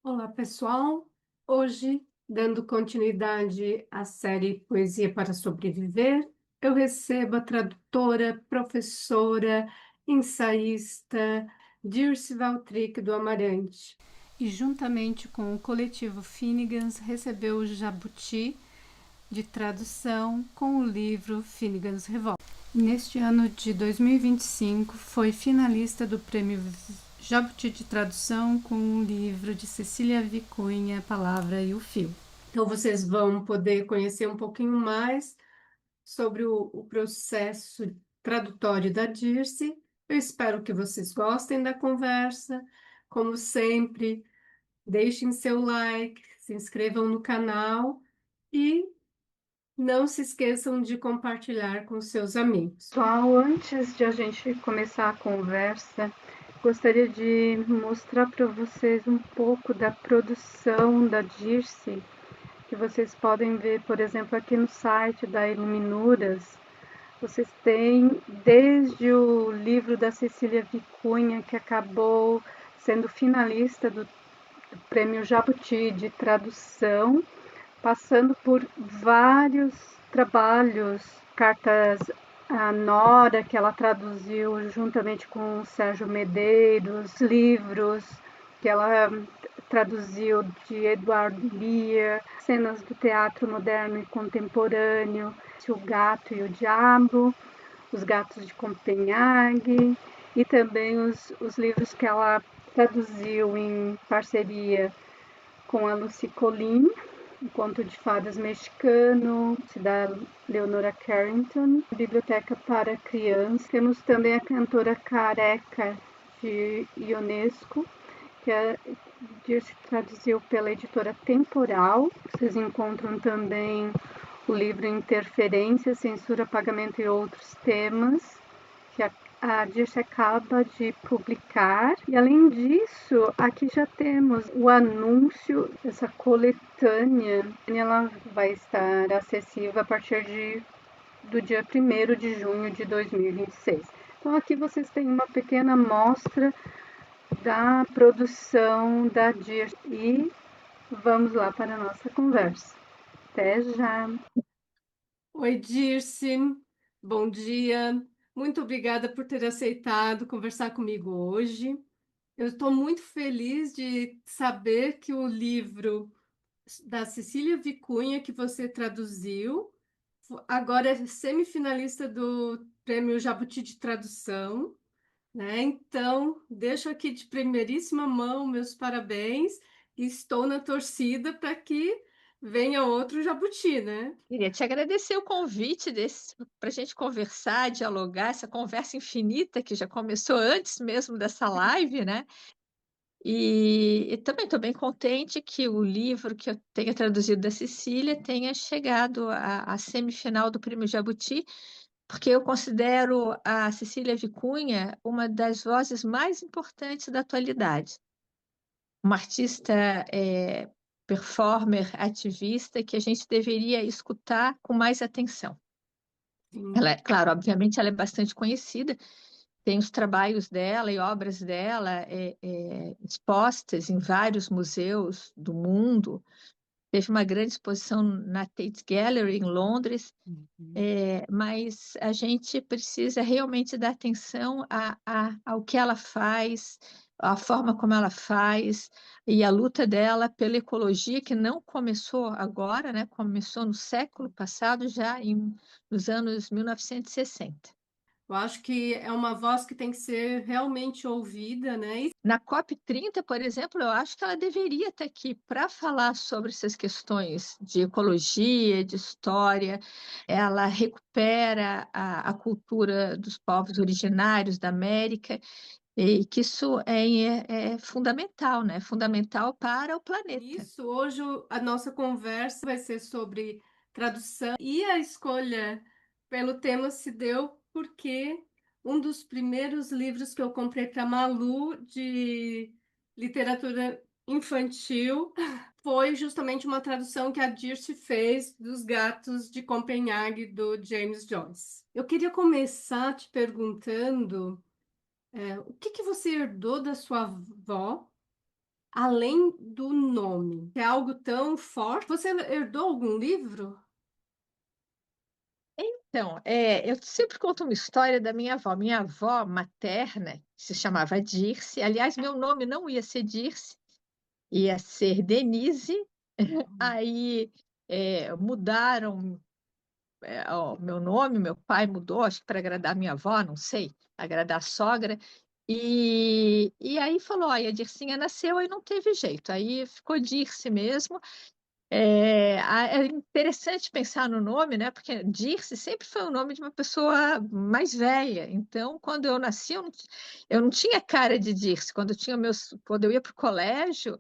Olá, pessoal. Hoje, dando continuidade à série Poesia para Sobreviver, eu recebo a tradutora, professora, ensaísta Dirce Valtric do Amarante. E juntamente com o coletivo Finnegans, recebeu o Jabuti de tradução com o livro Finnegans Revolta. Neste ano de 2025, foi finalista do Prêmio Jabuti de Tradução com o livro de Cecília Vicunha, A Palavra e o Fio. Então, vocês vão poder conhecer um pouquinho mais sobre o processo tradutório da Dirce. Eu espero que vocês gostem da conversa. Como sempre, deixem seu like, se inscrevam no canal e não se esqueçam de compartilhar com seus amigos. Pessoal, antes de a gente começar a conversa, gostaria de mostrar para vocês um pouco da produção da Dirce, que vocês podem ver, por exemplo, aqui no site da Iluminuras. Vocês têm desde o livro da Cecília Vicunha, que acabou sendo finalista do Prêmio Jabuti de Tradução, passando por vários trabalhos, cartas a Nora, que ela traduziu juntamente com o Sérgio Medeiros, livros que ela traduziu de Edward Lear, cenas do teatro moderno e contemporâneo, O Gato e o Diabo, Os Gatos de Copenhague, e também os livros que ela traduziu em parceria com a Lucy Colin, um conto de fadas mexicano, da Leonora Carrington, Biblioteca para Crianças. Temos também a cantora Careca, de Ionesco, que se traduziu pela editora Temporal. Vocês encontram também o livro Interferência, Censura, Pagamento e Outros Temas, que a Dirce acaba de publicar. E além disso, aqui já temos o anúncio dessa coletânea. Ela vai estar acessível a partir do dia 1º de junho de 2026. Então aqui vocês têm uma pequena amostra da produção da Dirce. E vamos lá para a nossa conversa. Até já! Oi, Dirce. Bom dia. Muito obrigada por ter aceitado conversar comigo hoje. Eu estou muito feliz de saber que o livro da Cecília Vicunha, que você traduziu, agora é semifinalista do Prêmio Jabuti de Tradução, né? Então, deixo aqui de primeiríssima mão meus parabéns e estou na torcida para que venha outro Jabuti, né? Queria te agradecer o convite para a gente conversar, dialogar, essa conversa infinita que já começou antes mesmo dessa live, né? E também estou bem contente que o livro que eu tenha traduzido da Cecília tenha chegado à semifinal do Prêmio Jabuti, porque eu considero a Cecília Vicunha uma das vozes mais importantes da atualidade. Uma artista performer, ativista, que a gente deveria escutar com mais atenção. Sim. Ela, claro, obviamente ela é bastante conhecida, tem os trabalhos dela e obras dela expostas em vários museus do mundo. Teve uma grande exposição na Tate Gallery, em Londres, Uhum. mas a gente precisa realmente dar atenção ao que ela faz, a forma como ela faz, e a luta dela pela ecologia, que não começou agora, né? Começou no século passado, nos anos 1960. Eu acho que é uma voz que tem que ser realmente ouvida, né? Na COP30, por exemplo, eu acho que ela deveria estar aqui para falar sobre essas questões de ecologia, de história. Ela recupera a cultura dos povos originários da América, e que isso é fundamental, né? Fundamental para o planeta. Isso, hoje a nossa conversa vai ser sobre tradução e a escolha pelo tema se deu porque um dos primeiros livros que eu comprei para Malu de literatura infantil foi justamente uma tradução que a Dirce fez dos Gatos de Copenhague do James Joyce. Eu queria começar te perguntando, o que que você herdou da sua avó? além do nome? É algo tão forte. Você herdou algum livro? Então, eu sempre conto uma história da minha avó. Minha avó materna se chamava Dirce. Aliás, meu nome não ia ser Dirce, ia ser Denise. Aí mudaram meu nome, meu pai mudou, acho que para agradar minha avó, não sei, agradar a sogra. E aí falou: olha, a Dircinha nasceu, aí não teve jeito. Aí ficou Dirce mesmo. É interessante pensar no nome, né? Porque Dirce sempre foi o nome de uma pessoa mais velha. Então, quando eu nasci, eu não tinha cara de Dirce. Quando eu ia para o colégio,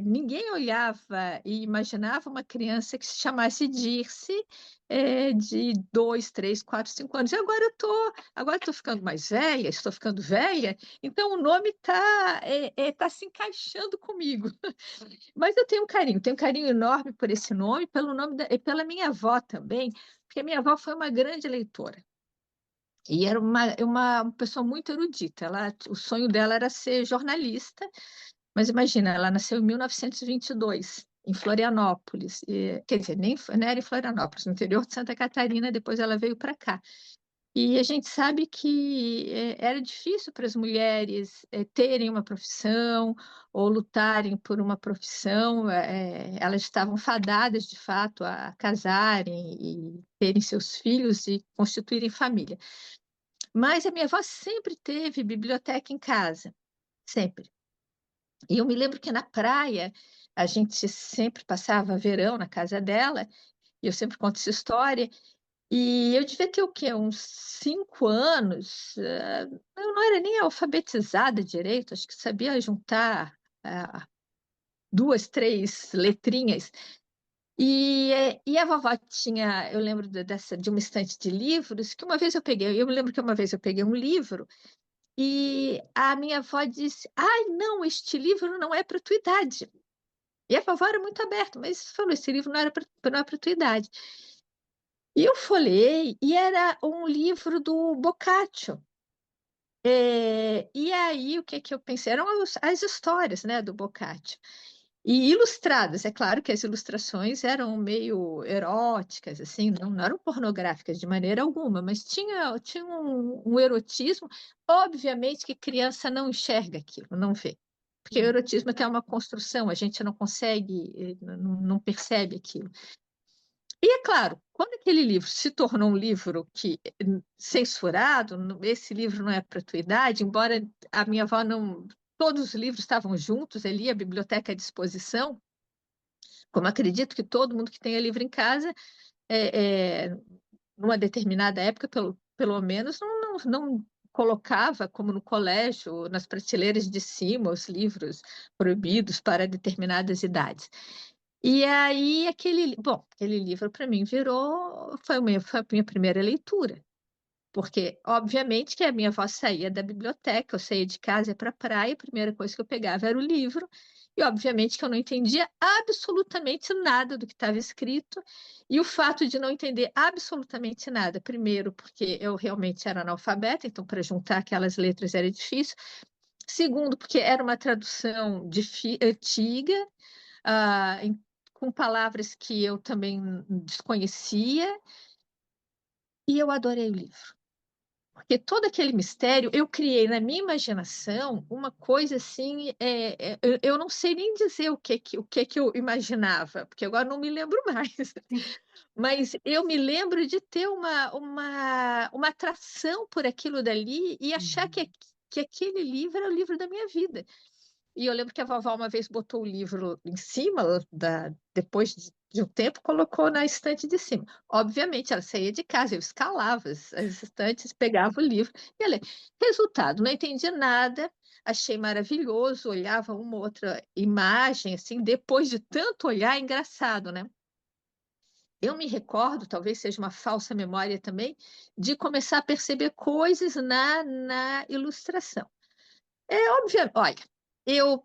ninguém olhava e imaginava uma criança que se chamasse Dirce, de 2, 3, 4, 5 anos. E agora eu tô ficando mais velha, estou ficando velha, então o nome tá se encaixando comigo. Mas eu tenho um carinho enorme por esse nome, pelo nome e pela minha avó também, porque minha avó foi uma grande leitora. E era uma pessoa muito erudita. O sonho dela era ser jornalista, mas imagina, ela nasceu em 1922, em Florianópolis. Quer dizer, nem não era em Florianópolis, no interior de Santa Catarina, depois ela veio para cá. E a gente sabe que era difícil para as mulheres terem uma profissão ou lutarem por uma profissão. Elas estavam fadadas, de fato, a casarem e terem seus filhos e constituírem família. Mas a minha avó sempre teve biblioteca em casa, sempre. E eu me lembro que na praia a gente sempre passava verão na casa dela, e eu sempre conto essa história. E eu devia ter o quê? Uns 5 anos. Eu não era nem alfabetizada direito, acho que sabia juntar duas, três letrinhas. E a vovó tinha, eu lembro de uma estante de livros que uma vez eu peguei. Eu me lembro que uma vez eu peguei um livro e a minha avó disse: Ai, não, este livro não é para tua idade. E a vovó era muito aberta, mas falou: esse livro não é para tua idade. E eu folhei e era um livro do Boccaccio. E aí, o que que eu pensei? Eram as histórias, né, do Boccaccio. E ilustradas, é claro que as ilustrações eram meio eróticas, assim, não eram pornográficas de maneira alguma, mas tinha um erotismo. Obviamente que criança não enxerga aquilo, não vê. Porque o erotismo até é uma construção, a gente não consegue, não percebe aquilo. E é claro, quando aquele livro se tornou um livro censurado, esse livro não é para a tua idade, embora a minha avó não, todos os livros estavam juntos ali, a biblioteca à disposição, como acredito que todo mundo que tenha livro em casa, numa determinada época, pelo menos, não colocava, como no colégio, nas prateleiras de cima, os livros proibidos para determinadas idades. E aí, aquele livro para mim foi a minha primeira leitura, porque, obviamente, que a minha avó saía da biblioteca, eu saía de casa para a praia, a primeira coisa que eu pegava era o livro, e, obviamente, que eu não entendia absolutamente nada do que estava escrito, e o fato de não entender absolutamente nada, primeiro, porque eu realmente era analfabeta, então, para juntar aquelas letras era difícil, segundo, porque era uma tradução antiga, ah, em- com palavras que eu também desconhecia, e eu adorei o livro. Porque todo aquele mistério, eu criei na minha imaginação uma coisa assim, eu não sei nem dizer o que que eu imaginava, porque agora não me lembro mais. Mas eu me lembro de ter uma atração por aquilo dali e achar Uhum. que aquele livro era o livro da minha vida. E eu lembro que a vovó uma vez botou o livro em cima, depois de um tempo, colocou na estante de cima. Obviamente, ela saía de casa, eu escalava as estantes, pegava o livro e ia ler. Resultado, não entendi nada, achei maravilhoso, olhava uma ou outra imagem, assim, depois de tanto olhar, é engraçado, né? Eu me recordo, talvez seja uma falsa memória também, de começar a perceber coisas na ilustração. É óbvio, olha, eu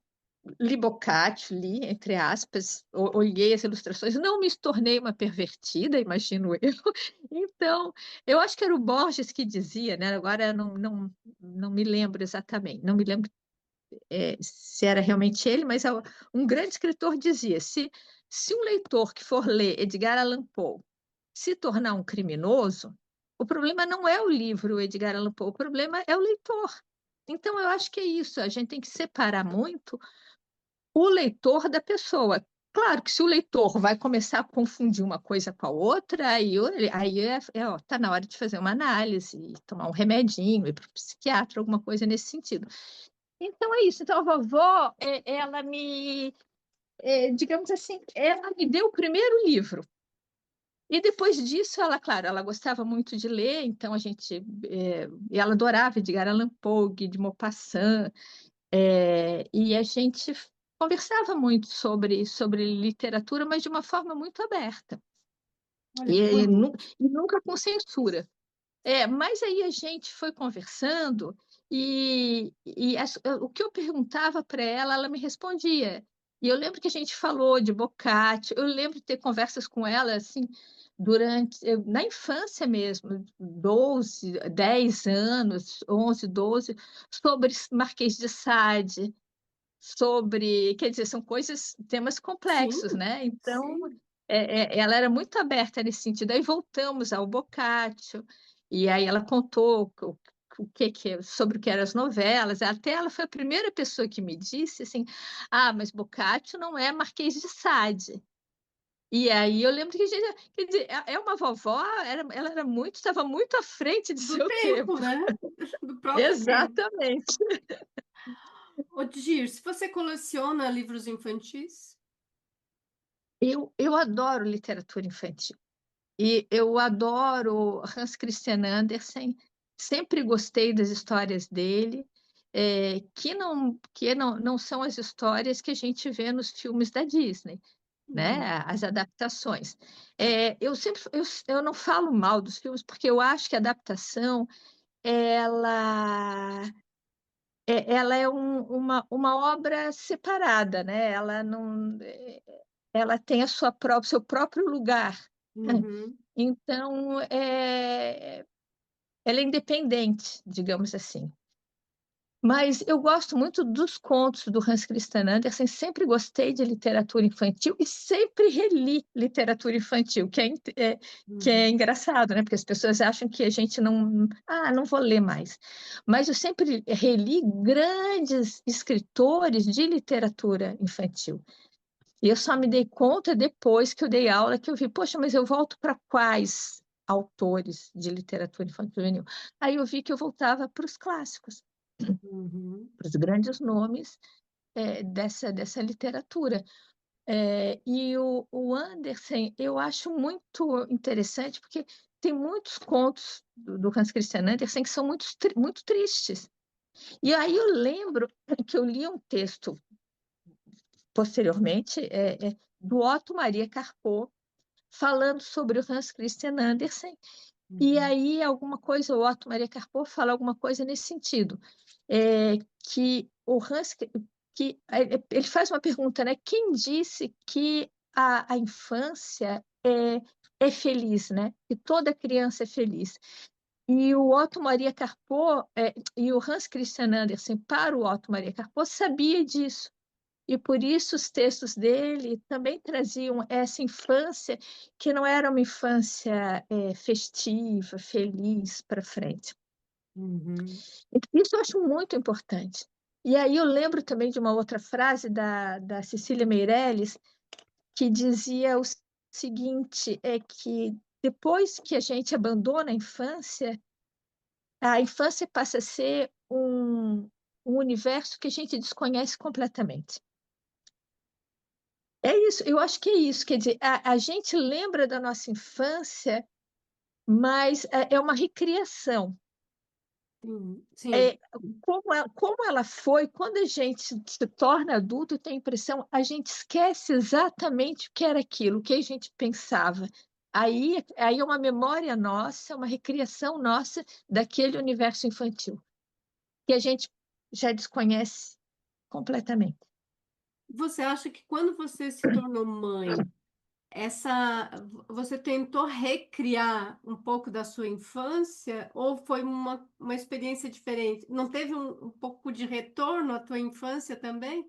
li Boccaccio, li, entre aspas, olhei as ilustrações, não me tornei uma pervertida, imagino eu. Então, eu acho que era o Borges que dizia, né? Agora eu não me lembro exatamente, não me lembro se era realmente ele, mas um grande escritor dizia: se um leitor que for ler Edgar Allan Poe se tornar um criminoso, o problema não é o livro Edgar Allan Poe, o problema é o leitor. Então, eu acho que é isso, a gente tem que separar muito o leitor da pessoa. Claro que se o leitor vai começar a confundir uma coisa com a outra, aí tá na hora de fazer uma análise, tomar um remedinho, ir para o psiquiatra, alguma coisa nesse sentido. Então é isso. Então a vovó, ela digamos assim, ela me deu o primeiro livro. E depois disso, ela, claro, ela gostava muito de ler, então e ela adorava Edgar Allan Poe, Guy de Maupassant, e a gente conversava muito sobre literatura, mas de uma forma muito aberta. Olha E, que e nu- bonito. e nunca com censura. Mas aí a gente foi conversando o que eu perguntava para ela, ela me respondia. E eu lembro que a gente falou de Boccaccio, eu lembro de ter conversas com ela assim na infância mesmo, 12, 10 anos, 11, 12, sobre Marquês de Sade, quer dizer, são temas complexos, Sim, né? Então, sim. ela era muito aberta nesse sentido. Aí voltamos ao Boccaccio, e aí ela contou sobre o que eram as novelas. Até ela foi a primeira pessoa que me disse assim: ah, mas Boccaccio não é Marquês de Sade. E aí eu lembro que a gente, quer dizer, uma vovó, ela estava muito à frente de Do seu tempo, tempo. né? Do próprio tempo. Exatamente. Ô, Dir, se você coleciona livros infantis? Eu adoro literatura infantil. E eu adoro Hans Christian Andersen, sempre gostei das histórias dele, que não são as histórias que a gente vê nos filmes da Disney, Uhum, né? As adaptações. Eu não falo mal dos filmes, porque eu acho que a adaptação ela, ela é uma obra separada, né? Ela tem seu próprio lugar. uhum. Então, ela é independente, digamos assim. Mas eu gosto muito dos contos do Hans Christian Andersen, sempre gostei de literatura infantil e sempre reli literatura infantil, que é Uhum, engraçado, né? Porque as pessoas acham que a gente não vou ler mais. Mas eu sempre reli grandes escritores de literatura infantil. E eu só me dei conta depois que eu dei aula que eu vi, poxa, mas eu volto para quais autores de literatura infantil juvenil? Aí eu vi que eu voltava para os clássicos, uhum. para os grandes nomes dessa literatura. E o Andersen, eu acho muito interessante, porque tem muitos contos do Hans Christian Andersen que são muito tristes. E aí eu lembro que eu li um texto posteriormente do Otto Maria Carpo, falando sobre o Hans Christian Andersen, e Uhum, aí alguma coisa, o Otto Maria Carpo fala alguma coisa nesse sentido, que o Hans, ele faz uma pergunta, né? Quem disse que a infância é feliz, né? Que toda criança é feliz. E o Otto Maria Carpo, e o Hans Christian Andersen, para o Otto Maria Carpo, sabia disso. E por isso os textos dele também traziam essa infância que não era uma infância festiva, feliz para frente. uhum. Isso eu acho muito importante. E aí eu lembro também de uma outra frase da Cecília Meirelles que dizia o seguinte, é que depois que a gente abandona a infância passa a ser um universo que a gente desconhece completamente. É isso, eu acho que é isso. Quer dizer, a gente lembra da nossa infância, mas é uma recriação. Sim, sim. É, como ela foi, quando a gente se torna adulto, tem a impressão, a gente esquece exatamente o que era aquilo, o que a gente pensava. Aí é uma memória nossa, uma recriação nossa daquele universo infantil, que a gente já desconhece completamente. Você acha que quando você se tornou mãe, essa, você tentou recriar um pouco da sua infância ou foi uma experiência diferente? Não teve um pouco de retorno à tua infância também?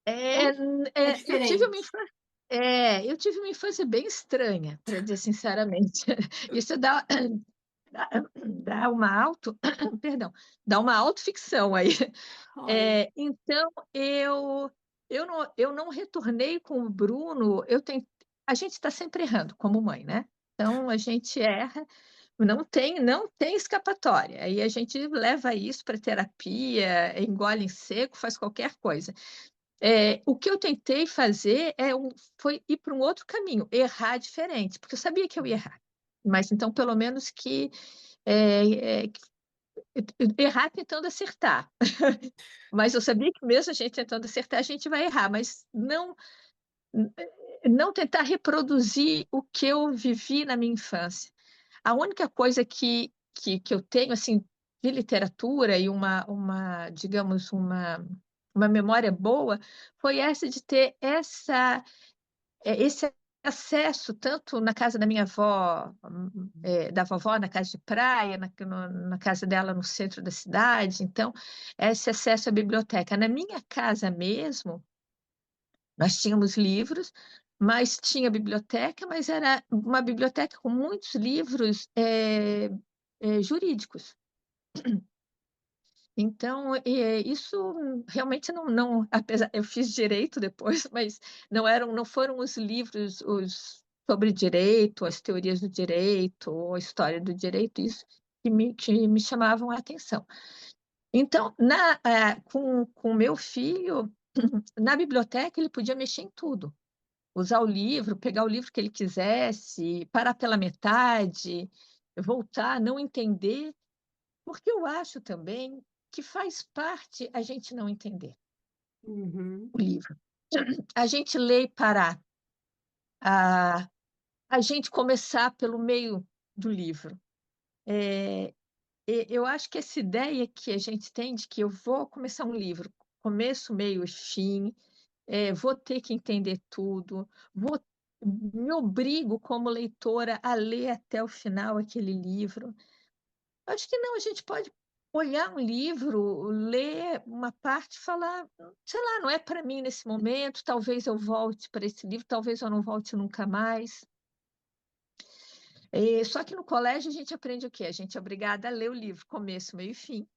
É, Ou é eu tive uma diferente? infância, eu tive uma infância bem estranha, para dizer sinceramente. Isso dá, dá uma perdão, dá uma autoficção aí. Olha. Então, eu não retornei com o Bruno. A gente está sempre errando como mãe, né? Então, a gente erra, não tem escapatória. Aí a gente leva isso para terapia, engole em seco, faz qualquer coisa. O que eu tentei fazer foi ir para um outro caminho, errar diferente, porque eu sabia que eu ia errar. Mas então, pelo menos que errar tentando acertar. Mas eu sabia que mesmo a gente tentando acertar, a gente vai errar, mas não tentar reproduzir o que eu vivi na minha infância. A única coisa que eu tenho, assim, de literatura e digamos, uma memória boa, foi essa de ter esse acesso, tanto na casa da minha avó, da vovó, na casa de praia, na casa dela no centro da cidade. Então, esse acesso à biblioteca. Na minha casa mesmo, nós tínhamos livros, mas tinha biblioteca, mas era uma biblioteca com muitos livros jurídicos. Então, isso realmente apesar, eu fiz direito depois, mas não foram os livros sobre direito, as teorias do direito, ou a história do direito, isso que me chamavam a atenção. Então, com o meu filho, na biblioteca, ele podia mexer em tudo. Usar o livro, pegar o livro que ele quisesse, parar pela metade, voltar, não entender, porque eu acho também que faz parte a gente não entender Uhum, o livro. A gente lê e parar, a, a gente começar pelo meio do livro. É, eu acho que essa ideia que a gente tem de que eu vou começar um livro, começo, meio e fim, vou ter que entender tudo, me obrigo como leitora a ler até o final aquele livro. Acho que não, a gente pode olhar um livro, ler uma parte e falar, sei lá, não é para mim nesse momento, talvez eu volte para esse livro, talvez eu não volte nunca mais. Só que no colégio a gente aprende o quê? A gente é obrigada a ler o livro, começo, meio e fim.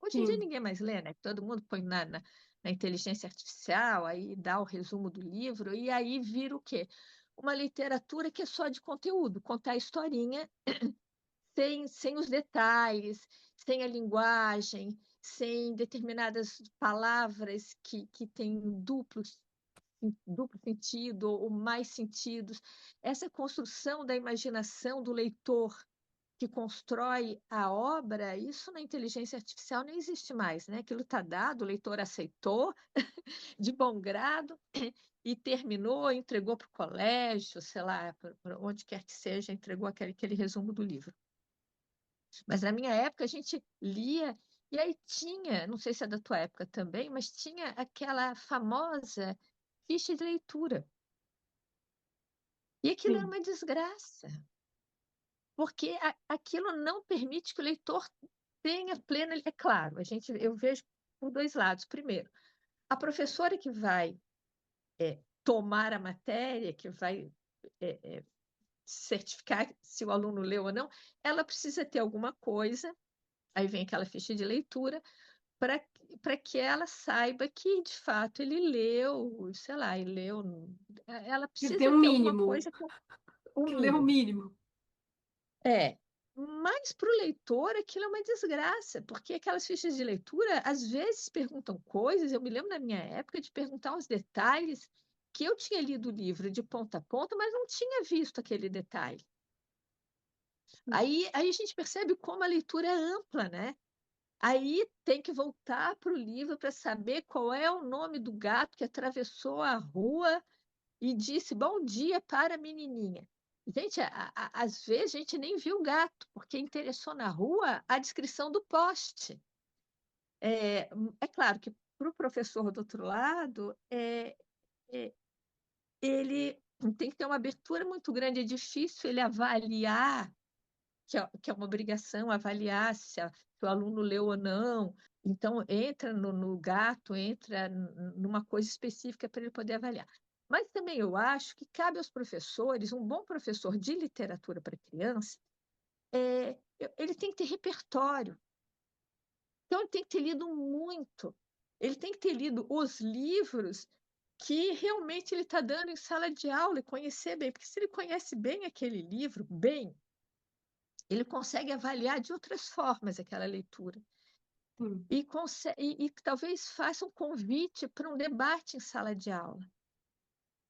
Hoje em dia sim. ninguém mais lê, né? Todo mundo põe na inteligência artificial, aí dá o resumo do livro, e aí vira o quê? Uma literatura que é só de conteúdo, contar a historinha sem os detalhes, sem a linguagem, sem determinadas palavras que têm duplo sentido ou mais sentidos. Essa construção da imaginação do leitor que constrói a obra, isso na inteligência artificial não existe mais, né? Aquilo está dado, o leitor aceitou de bom grado e terminou, entregou para o colégio, sei lá, para onde quer que seja, entregou aquele resumo do livro. Mas na minha época a gente lia, e aí tinha, não sei se é da tua época também, mas tinha aquela famosa ficha de leitura. E aquilo era Sim. uma desgraça, porque aquilo não permite que o leitor tenha plena. É claro, eu vejo por dois lados. Primeiro, a professora que vai tomar a matéria, que vai certificar se o aluno leu ou não, ela precisa ter alguma coisa, aí vem aquela ficha de leitura, para que ela saiba que, de fato, ele leu, sei lá, ele leu. Ela Ele tem precisa um ter alguma mínimo. coisa com o Que lê o mínimo. mínimo. É. Mas para o leitor aquilo é uma desgraça, porque aquelas fichas de leitura às vezes perguntam coisas. Eu me lembro na minha época de perguntar os detalhes que eu tinha lido o livro de ponta a ponta, mas não tinha visto aquele detalhe. Aí a gente percebe como a leitura é ampla, né? Aí tem que voltar para o livro para saber qual é o nome do gato que atravessou a rua e disse bom dia para a menininha. Gente, às vezes a gente nem viu o gato, porque interessou na rua a descrição do poste. É claro que para o professor do outro lado, ele tem que ter uma abertura muito grande, é difícil ele avaliar, que é uma obrigação, avaliar se o aluno leu ou não. Então, entra no gato, entra numa coisa específica para ele poder avaliar. Mas também eu acho que cabe aos professores, um bom professor de literatura para criança, ele tem que ter repertório. Então, ele tem que ter lido muito. Ele tem que ter lido os livros que realmente ele está dando em sala de aula e conhecer bem. Porque se ele conhece bem aquele livro, bem, ele consegue avaliar de outras formas aquela leitura. Sim. E talvez faça um convite para um debate em sala de aula.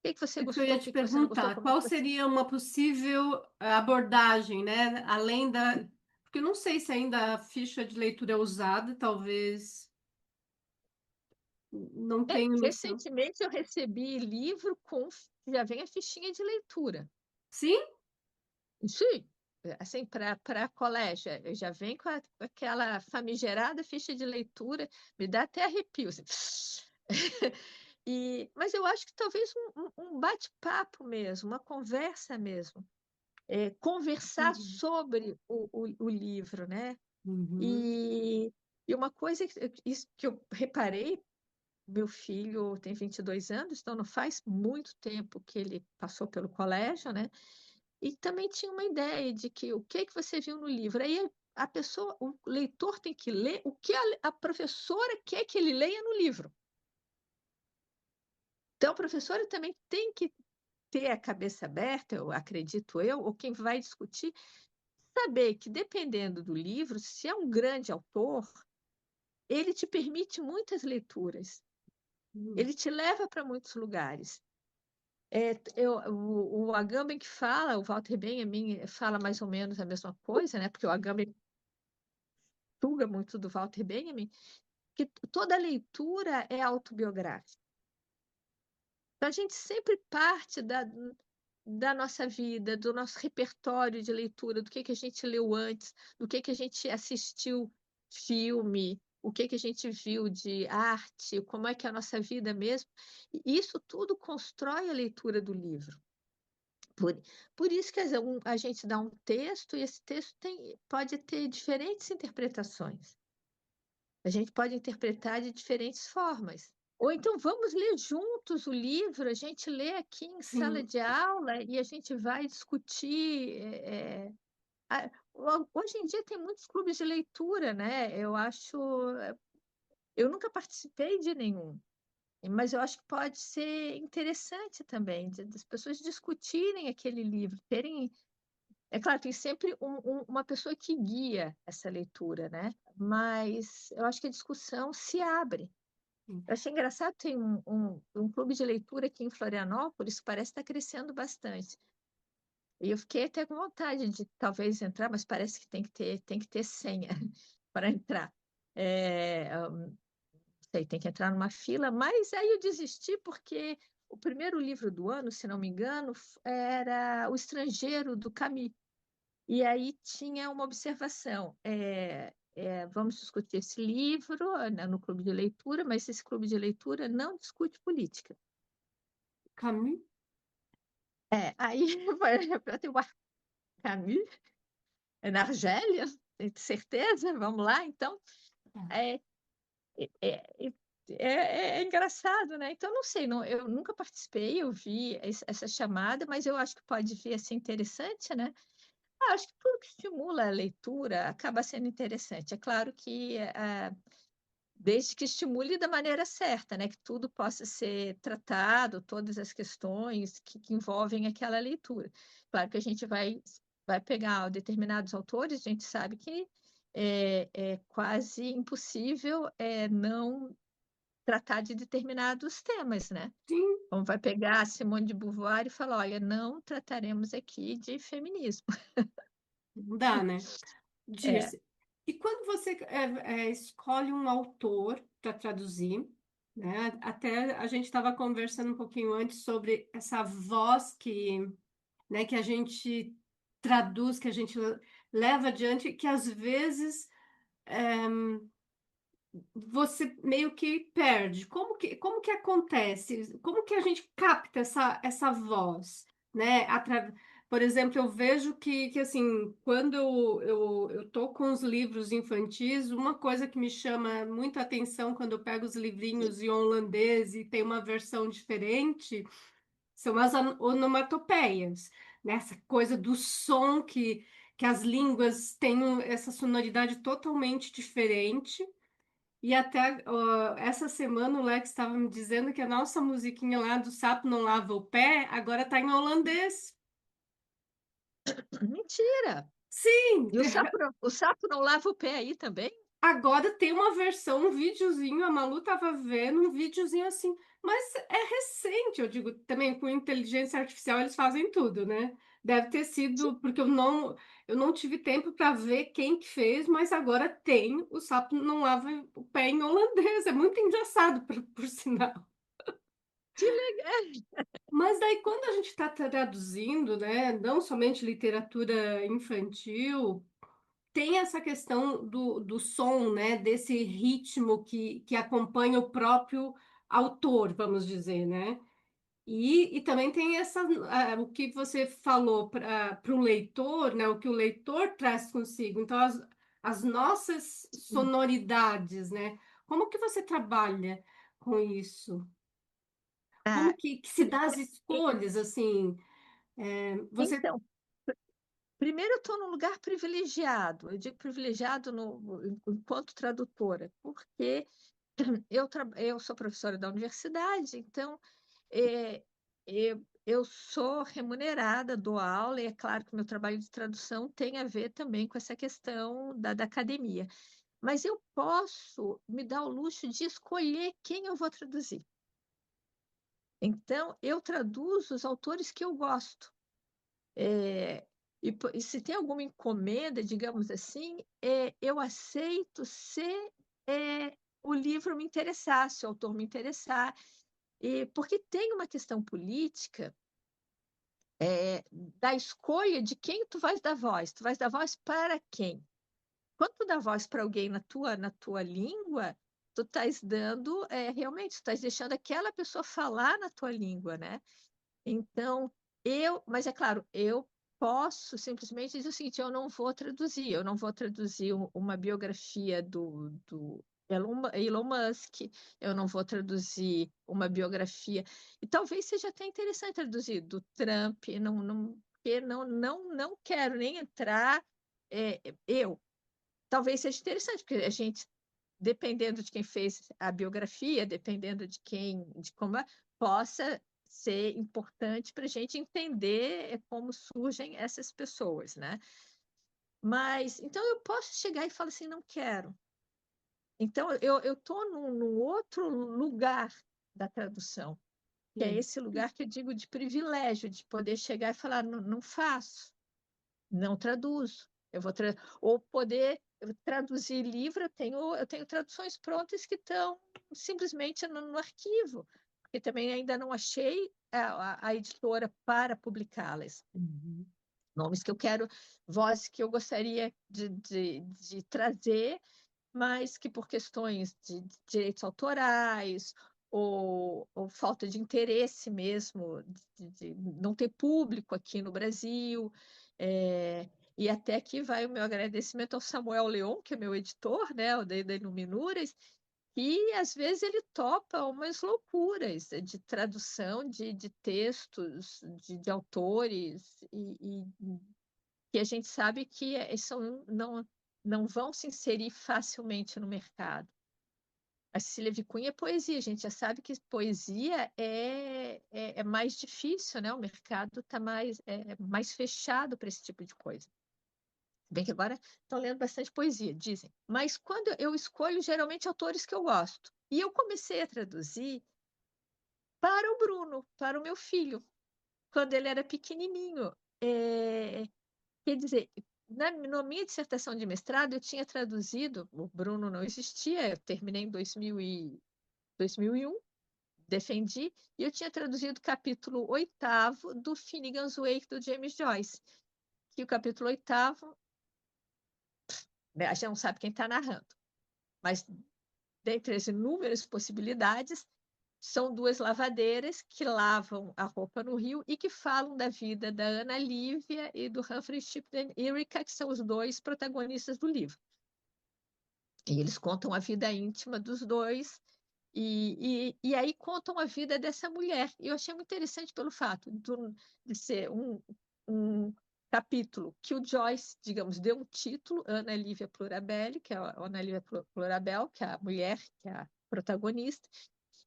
O que você Isso que eu ia gostou, o te que você não gostou, perguntar, como é qual que você... seria uma possível abordagem, né? Além da. Porque eu não sei se ainda a ficha de leitura é usada, talvez não tenho noção. Recentemente eu recebi livro já vem a fichinha de leitura. Sim? Sim, assim, para colégio, já vem com aquela famigerada ficha de leitura, me dá até arrepio, assim. Mas eu acho que talvez um bate-papo mesmo, uma conversa mesmo, conversar Uhum. sobre o livro, né? Uhum. E, e uma coisa isso que eu reparei, meu filho tem 22 anos, então não faz muito tempo que ele passou pelo colégio, né? E também tinha uma ideia de que o que você viu no livro. Aí a pessoa, o leitor tem que ler o que a professora quer que ele leia no livro. Então, a professora também tem que ter a cabeça aberta, eu acredito eu, ou quem vai discutir, saber que dependendo do livro, se é um grande autor, ele te permite muitas leituras, Uhum. ele te leva para muitos lugares. O Agamben que fala, o Walter Benjamin fala mais ou menos a mesma coisa, né? Porque o Agamben suga muito do Walter Benjamin, que toda leitura é autobiográfica. Então, a gente sempre parte da nossa vida, do nosso repertório de leitura, do que a gente leu antes, do que a gente assistiu filme, o que a gente viu de arte, como é que é a nossa vida mesmo. E isso tudo constrói a leitura do livro. Por, por isso que a gente dá um texto e esse texto pode ter diferentes interpretações. A gente pode interpretar de diferentes formas. Ou então vamos ler juntos o livro, a gente lê aqui em sala Sim. de aula e a gente vai discutir. Hoje em dia tem muitos clubes de leitura, né? Eu acho. Eu nunca participei de nenhum, mas eu acho que pode ser interessante também, das pessoas discutirem aquele livro, terem. É claro, tem sempre uma pessoa que guia essa leitura, né? Mas eu acho que a discussão se abre. Sim. Eu achei engraçado, tem um clube de leitura aqui em Florianópolis que parece estar crescendo bastante. E eu fiquei até com vontade de talvez entrar, mas parece que tem que ter senha para entrar. Não sei, tem que entrar numa fila, mas aí eu desisti porque o primeiro livro do ano, se não me engano, era O Estrangeiro, do Camus. E aí tinha uma observação. Vamos discutir esse livro, né, no clube de leitura, mas esse clube de leitura não discute política. Camus? Aí eu tenho uma Camus, na Argélia, tem certeza? Vamos lá, então. É, é, é, é engraçado, né? Então, não sei, não, eu nunca participei, eu vi essa chamada, mas eu acho que pode vir a ser interessante, né? Acho que tudo que estimula a leitura acaba sendo interessante. É claro que, desde que estimule da maneira certa, né? Que tudo possa ser tratado, todas as questões que envolvem aquela leitura. Claro que a gente vai pegar determinados autores, a gente sabe que é quase impossível não tratar de determinados temas, né? Sim, Então, vai pegar a Simone de Beauvoir e falar, olha, não trataremos aqui de feminismo. não dá, né? É, Dirce. E quando você escolhe um autor para traduzir, né? Até a gente estava conversando um pouquinho antes sobre essa voz né, que a gente traduz, que a gente leva adiante, que às vezes você meio que perde. Como que acontece? Como que a gente capta essa voz, né? Por exemplo, eu vejo que assim, quando eu tô com os livros infantis, uma coisa que me chama muita atenção quando eu pego os livrinhos em holandês e tem uma versão diferente, são as onomatopeias, né? Essa coisa do som que as línguas têm essa sonoridade totalmente diferente. E até essa semana o Lex estava me dizendo que a nossa musiquinha lá do Sapo Não Lava o Pé agora está em holandês. Mentira! Sim, E o sapo não lava o pé aí também? agora tem uma versão, um videozinho, a Malu estava vendo um videozinho assim, mas é recente, eu digo, também com inteligência artificial eles fazem tudo, né? Deve ter sido, porque eu não tive tempo para ver quem que fez, mas agora tem o Sapo Não Lava o Pé em holandês, é muito engraçado, por sinal. Que legal! Mas daí, quando a gente está traduzindo, né, não somente literatura infantil, tem essa questão do som, né, desse ritmo que acompanha o próprio autor, vamos dizer, né? E também tem o que você falou para o leitor, né, o que o leitor traz consigo. Então, as nossas sonoridades, né? Como que você trabalha com isso? Como Ah, que se dá as escolhas, assim? Você. então, primeiro eu estou num lugar privilegiado. Eu digo privilegiado enquanto tradutora, porque eu sou professora da universidade, então eu sou remunerada, dou aula, e é claro que meu trabalho de tradução tem a ver também com essa questão da academia. Mas eu posso me dar o luxo de escolher quem eu vou traduzir. Então, eu traduzo os autores que eu gosto. É, e se tem alguma encomenda, digamos assim, eu aceito se o livro me interessar, se o autor me interessar. Porque tem uma questão política da escolha de quem tu vais dar voz. Tu vais dar voz para quem? Quando tu dá voz para alguém na tua língua, tu estás dando, realmente, tu estás deixando aquela pessoa falar na tua língua, né? Então, mas é claro, eu posso simplesmente dizer o seguinte: eu não vou traduzir uma biografia do Elon Musk, eu não vou traduzir uma biografia, e talvez seja até interessante traduzir do Trump, porque não quero nem entrar, eu. Talvez seja interessante, porque a gente, dependendo de quem fez a biografia, dependendo de como possa ser importante para a gente entender como surgem essas pessoas, né? Mas, então eu posso chegar e falar assim, não quero. Então, eu estou num outro lugar da tradução, que é Sim. esse lugar que eu digo de privilégio, de poder chegar e falar, não, não faço, não traduzo. Ou poder traduzir livro, eu tenho traduções prontas que estão simplesmente no arquivo, porque também ainda não achei a editora para publicá-las. Uhum. Nomes que eu quero, vozes que eu gostaria de trazer, mas que por questões de direitos autorais ou falta de interesse mesmo, de não ter público aqui no Brasil. é, e até aqui vai o meu agradecimento ao Samuel Leon, que é meu editor, né, o da Iluminuras, e às vezes ele topa umas loucuras de tradução de textos de autores, e que a gente sabe que não vão se inserir facilmente no mercado. A Cecília Vicunha é poesia, a gente já sabe que poesia é mais difícil, né? O mercado está mais fechado para esse tipo de coisa. Bem que agora estão lendo bastante poesia, dizem. Mas quando eu escolho, geralmente, autores que eu gosto. E eu comecei a traduzir para o Bruno, para o meu filho, quando ele era pequenininho. Quer dizer, na minha dissertação de mestrado, eu tinha traduzido, o Bruno não existia, eu terminei em 2001, defendi, e eu tinha traduzido o capítulo oitavo do Finnegan's Wake, do James Joyce, que o capítulo oitavo, né, a gente não sabe quem está narrando, mas dentre as inúmeras possibilidades, são duas lavadeiras que lavam a roupa no rio e que falam da vida da Ana Lívia e do Humphrey Shipton Erika, que são os dois protagonistas do livro. E eles contam a vida íntima dos dois e aí contam a vida dessa mulher. E eu achei muito interessante pelo fato de ser um capítulo que o Joyce, digamos, deu um título, Ana Lívia Plurabelle, que é a Ana Lívia Plurabel, que é a mulher, que é a protagonista,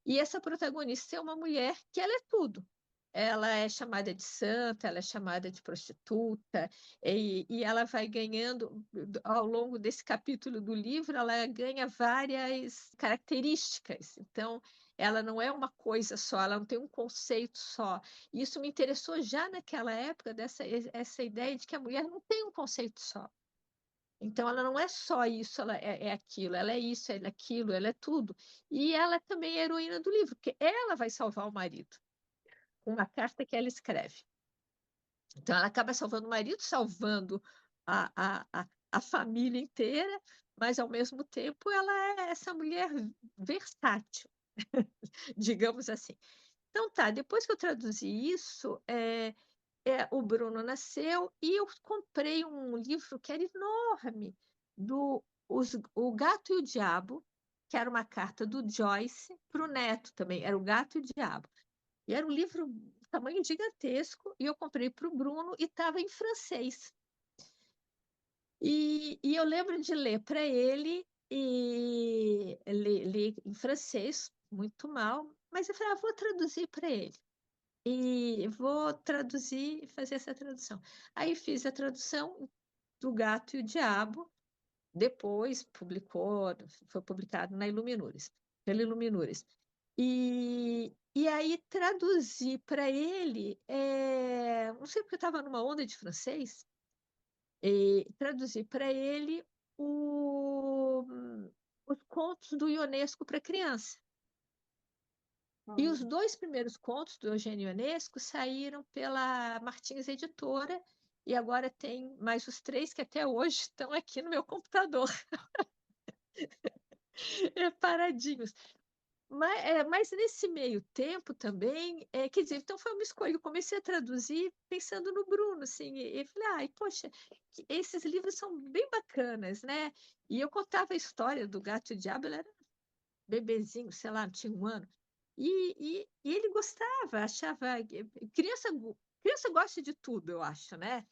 e essa protagonista é uma mulher que ela é tudo. Ela é chamada de santa, ela é chamada de prostituta, e ela vai ganhando, ao longo desse capítulo do livro, ela ganha várias características. Então, ela não é uma coisa só, ela não tem um conceito só. Isso me interessou já naquela época, essa ideia de que a mulher não tem um conceito só. Então, ela não é só isso, ela é aquilo, ela é isso, ela é aquilo, ela é tudo. E ela também é heroína do livro, porque ela vai salvar o marido, com uma carta que ela escreve. Então, ela acaba salvando o marido, salvando a família inteira, mas, ao mesmo tempo, ela é essa mulher versátil, digamos assim. Então, tá, depois que eu traduzi isso, o Bruno nasceu e eu comprei um livro que era enorme, O Gato e o Diabo, que era uma carta do Joyce para o neto também, era O Gato e o Diabo. E era um livro de tamanho gigantesco, e eu comprei para o Bruno e estava em francês. E eu lembro de ler para ele, e ler em francês, muito mal, mas eu falei, vou traduzir para ele. E vou traduzir e fazer essa tradução. Aí fiz a tradução do Gato e o Diabo, depois foi publicado na Iluminures, pela Iluminures. E aí traduzi para ele, não sei porque eu estava numa onda de francês, e traduzi para ele o- os contos do Ionesco para criança. E os dois primeiros contos do Eugênio Ionesco saíram pela Martins Editora, e agora tem mais os três que até hoje estão aqui no meu computador, paradinhos. Mas nesse meio tempo também, quer dizer, então foi uma escolha. Eu comecei a traduzir pensando no Bruno, assim, e falei, ai, poxa, esses livros são bem bacanas, né? E eu contava a história do Gato e o Diabo, ele era bebezinho, sei lá, tinha 1 ano. E ele gostava, achava. Criança, criança gosta de tudo, eu acho, né?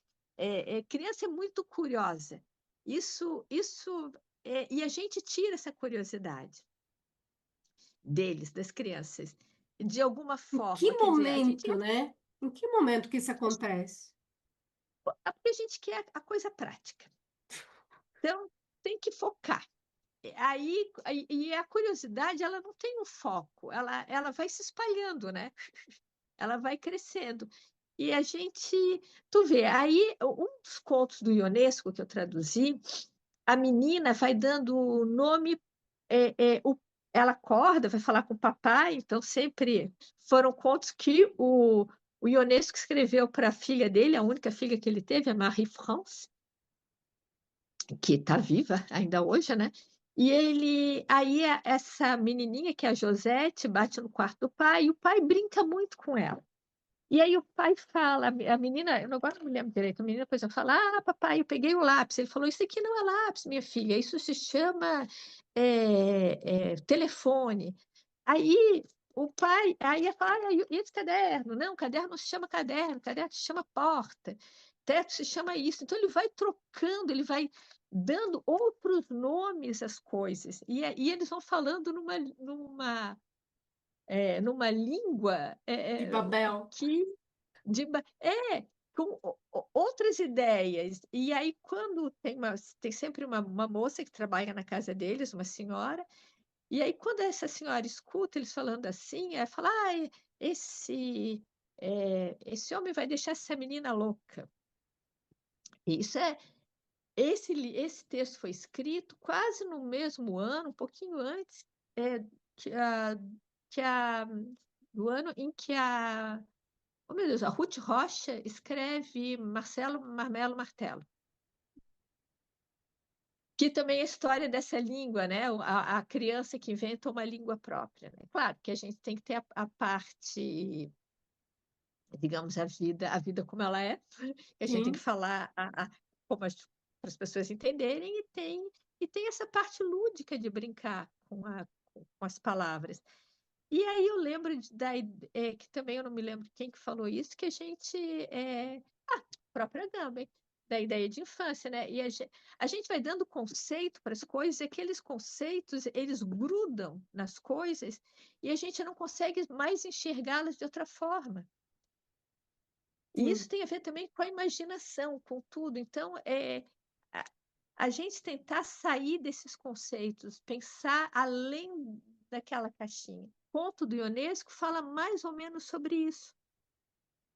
Criança é muito curiosa. Isso, e a gente tira essa curiosidade deles, das crianças, de alguma Em que forma. Quer dizer, a gente, momento, né? Em que momento que isso acontece? porque a gente quer a coisa prática. Então, tem que focar. E a curiosidade, ela não tem um foco, ela vai se espalhando, né? Ela vai crescendo. E a gente, tu vê, aí um dos contos do Ionesco que eu traduzi, a menina vai dando o nome, ela acorda, vai falar com o papai, então sempre foram contos que o Ionesco escreveu para a filha dele, a única filha que ele teve, a Marie-France, que está viva ainda hoje, né? Aí essa menininha, que é a Josette, bate no quarto do pai, e o pai brinca muito com ela. E aí o pai fala, a menina, eu agora não me lembro direito, a menina depois fala, papai, eu peguei o lápis. Ele falou, isso aqui não é lápis, minha filha, isso se chama telefone. Aí o pai, aí ela fala, e esse caderno? Não, caderno não se chama caderno se chama porta, teto se chama isso. Então ele vai trocando, ele vai dando outros nomes às coisas. E eles vão falando numa língua De Babel. que de, com outras ideias. E aí, quando tem sempre uma moça que trabalha na casa deles, uma senhora, e aí, quando essa senhora escuta eles falando assim, ela fala: esse, esse homem vai deixar essa menina louca. E esse texto foi escrito quase no mesmo ano, um pouquinho antes, que a, que a, do ano em que oh, meu Deus, a Ruth Rocha escreve Marcelo Marmelo Martelo. Que também é a história dessa língua, né? A criança que inventa uma língua própria, né? Claro que a gente tem que ter a parte, digamos, a vida como ela é, que a gente tem que Sim, falar para as pessoas entenderem, e tem essa parte lúdica de brincar com as palavras. E aí eu lembro que também eu não me lembro quem que falou isso, que a gente própria Gambem, da ideia de infância, né? E a gente vai dando conceito para as coisas, e aqueles conceitos, eles grudam nas coisas, e a gente não consegue mais enxergá-las de outra forma. E isso sim. tem a ver também com a imaginação, com tudo. Então, a, a gente tentar sair desses conceitos, pensar além daquela caixinha. O conto do Ionesco fala mais ou menos sobre isso,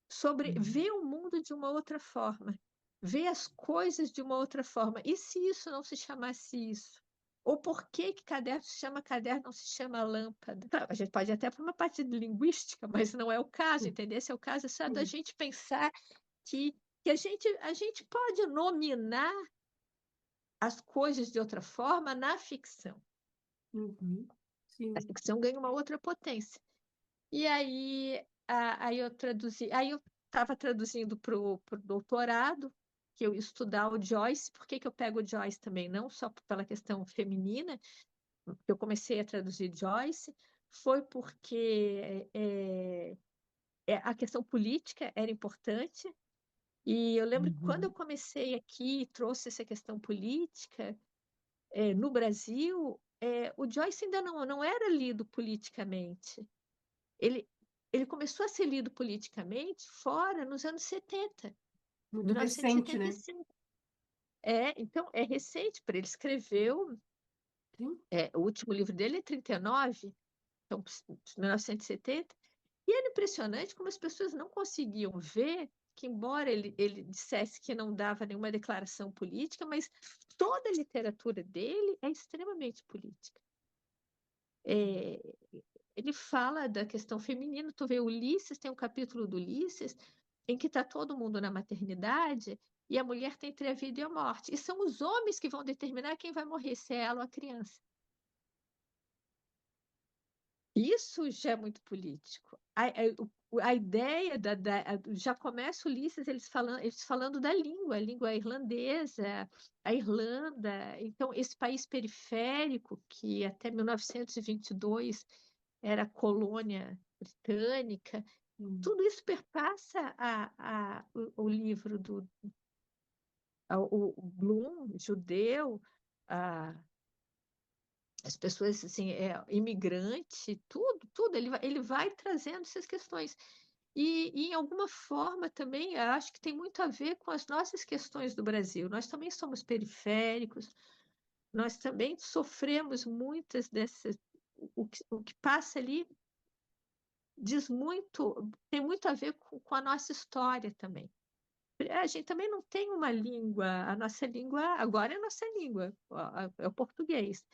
sobre Uhum. ver o mundo de uma outra forma, ver as coisas de uma outra forma. E se isso não se chamasse isso? Ou por que que caderno se chama caderno, não se chama lâmpada? Claro, a gente pode até para uma parte de linguística, mas não é o caso, entendeu? Esse é o caso só da Sim. gente pensar que a gente pode nominar as coisas de outra forma na ficção. Uhum. A Sim. ficção ganha uma outra potência. E aí, aí eu estava traduzindo para o doutorado, que eu ia estudar o Joyce. Por que que eu pego o Joyce também? Não só pela questão feminina, que eu comecei a traduzir Joyce, foi porque a questão política era importante. E eu lembro que quando eu Uhum. comecei aqui e trouxe essa questão política, no Brasil, o Joyce ainda não era lido politicamente. Ele, ele começou a ser lido politicamente fora nos anos 70, Muito recente, né? 1975. Então, é recente para ele. Escreveu, Sim. o último livro dele é 39, então, 1970. E era impressionante como as pessoas não conseguiam ver que, embora ele dissesse que não dava nenhuma declaração política, mas toda a literatura dele é extremamente política. É, Ele fala da questão feminina. Tu vê Ulisses, tem um capítulo do Ulisses em que está todo mundo na maternidade e a mulher tem entre a vida e a morte. E são os homens que vão determinar quem vai morrer, se é ela ou a criança. Isso já é muito político. A ideia já começa Ulisses eles falando da língua, a língua irlandesa, a Irlanda. Então, esse país periférico, que até 1922 era colônia britânica, Sim. tudo isso perpassa o livro o Bloom, judeu, a, as pessoas assim, imigrante, tudo, ele vai trazendo essas questões. E em alguma forma também, eu acho que tem muito a ver com as nossas questões do Brasil. Nós também somos periféricos, nós também sofremos muitas dessas. O que passa ali diz muito, tem muito a ver com a nossa história também. A gente também não tem uma língua, a nossa língua agora é a nossa língua, é o português.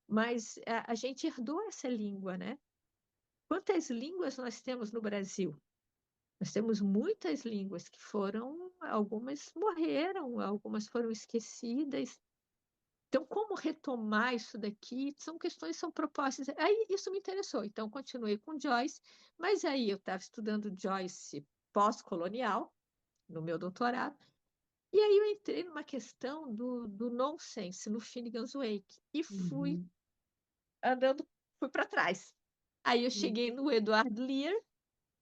Mas a gente herdou essa língua, né? Quantas línguas nós temos no Brasil? Nós temos muitas línguas que foram, algumas morreram, algumas foram esquecidas. Então, como retomar isso daqui? São questões, são propostas. Aí isso me interessou. Então, continuei com Joyce, mas aí eu estava estudando Joyce pós-colonial, no meu doutorado, e aí eu entrei numa questão do nonsense no Finnegan's Wake e Uhum. andando, fui para trás. Aí eu Sim. cheguei no Edward Lear,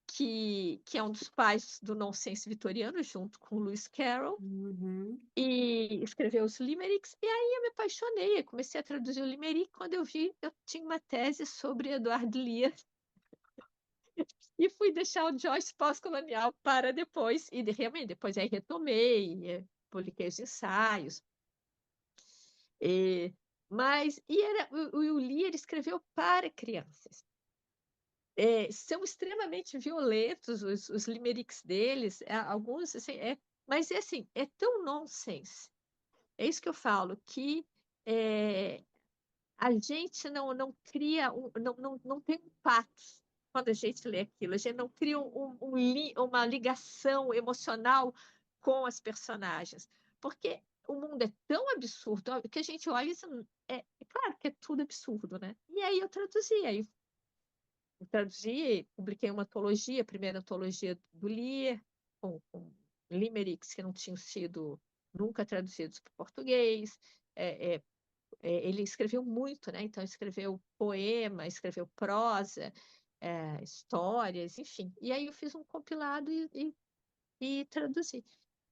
que é um dos pais do nonsense vitoriano, junto com Lewis Carroll, Uhum. e escreveu os limericks, e aí eu me apaixonei, eu comecei a traduzir o limerick. Quando eu vi, eu tinha uma tese sobre Edward Lear, e fui deixar o Joyce pós-colonial para depois, e realmente depois aí retomei, publiquei os ensaios. E, o Lear escreveu para crianças. São extremamente violentos os limericks deles, alguns assim, mas é assim, é tão nonsense. É isso que eu falo, que é, a gente não cria, não tem um patos quando a gente lê aquilo, a gente não cria uma ligação emocional com as personagens, porque o mundo é tão absurdo que a gente olha e diz, é claro que é tudo absurdo, né? E aí eu traduzi, publiquei uma antologia, a primeira antologia do Lear, com limericks que não tinham sido nunca traduzidos para o português. É, é, ele escreveu muito, né? Então, escreveu poema, escreveu prosa, histórias, enfim. E aí eu fiz um compilado e traduzi.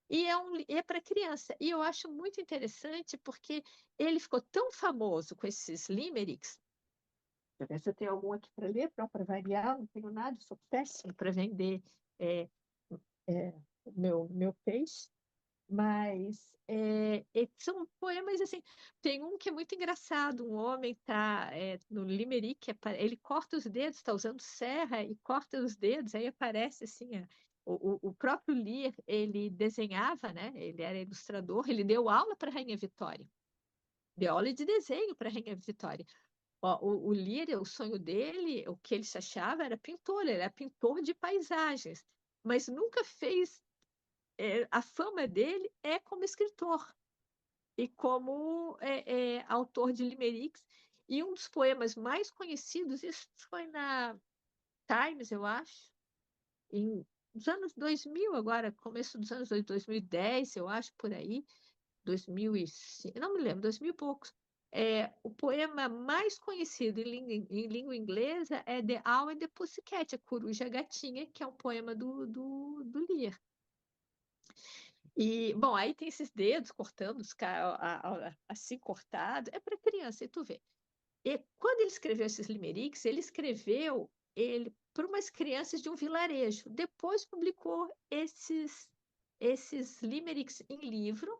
E é para criança. E eu acho muito interessante porque ele ficou tão famoso com esses limericks. Deixa eu ver se eu tenho algum aqui para ler, para variar, não tenho nada, sou péssimo para vender é, o meu peixe. Mas são poemas assim. Tem um que é muito engraçado. Um homem tá no limerick, ele corta os dedos, está usando serra e corta os dedos, aí aparece assim. O próprio Lear, ele desenhava, né? Ele era ilustrador, ele deu aula para a Rainha Vitória, deu aula de desenho para a Rainha Vitória. Ó, o Lear, o sonho dele, o que ele se achava era pintor, ele era pintor de paisagens, mas nunca fez a fama dele é como escritor e como autor de limericks. E um dos poemas mais conhecidos, isso foi na Times, eu acho, nos anos 2000, agora, começo dos anos 2010, eu acho, por aí, 2005, não me lembro, 2000 e poucos. O poema mais conhecido em língua inglesa é The Owl and the Pussycat, a Coruja Gatinha, que é um poema do Lear. E, bom, aí tem esses dedos cortando, assim cortado, é para criança, e tu vê. E quando ele escreveu esses limericks, ele escreveu ele para umas crianças de um vilarejo. Depois publicou esses limericks em livro,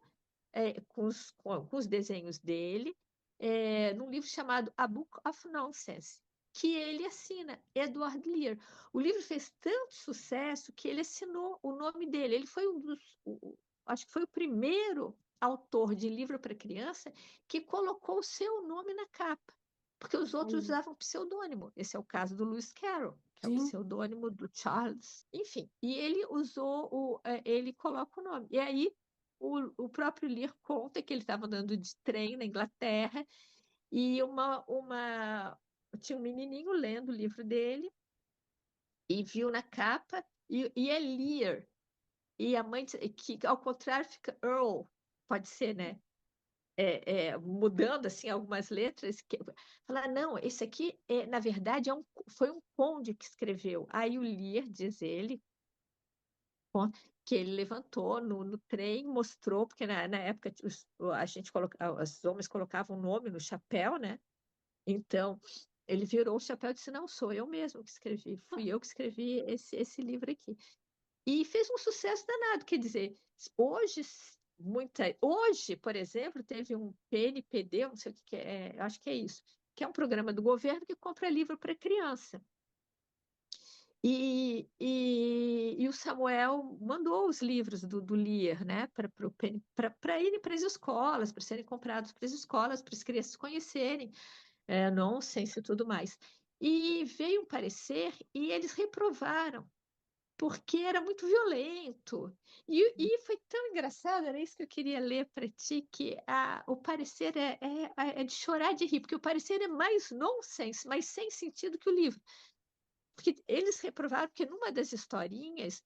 com os desenhos dele, num livro chamado A Book of Nonsense, que ele assina, Edward Lear. O livro fez tanto sucesso que ele assinou o nome dele. Ele foi acho que foi o primeiro autor de livro para criança que colocou o seu nome na capa, porque os outros Olha, usavam pseudônimo. Esse é o caso do Lewis Carroll, que é o sim. pseudônimo do Charles. Enfim, e ele ele coloca o nome. E aí o próprio Lear conta que ele estava andando de trem na Inglaterra e tinha um menininho lendo o livro dele e viu na capa e é Lear. E a mãe, que ao contrário fica Earl, pode ser, né? Mudando assim algumas letras, falar, não, esse aqui, na verdade, foi um conde que escreveu. Aí o Lear, diz ele, que ele levantou no trem, mostrou, porque na época os homens colocavam o nome no chapéu, né? Então, ele virou o chapéu e disse, não, sou eu mesmo que escrevi, fui eu que escrevi esse livro aqui. E fez um sucesso danado, quer dizer, hoje, hoje, por exemplo, teve um PNPD, não sei o que é, acho que é isso, que é um programa do governo que compra livro para criança. E o Samuel mandou os livros do Lear, né, para irem para as escolas, para serem comprados para as escolas, para as crianças conhecerem nonsense e tudo mais. E veio um parecer e eles reprovaram, porque era muito violento. E foi tão engraçado, era isso que eu queria ler para ti, que o parecer é de chorar de rir, porque o parecer é mais nonsense, mais sem sentido que o livro. Porque eles reprovaram que numa das historinhas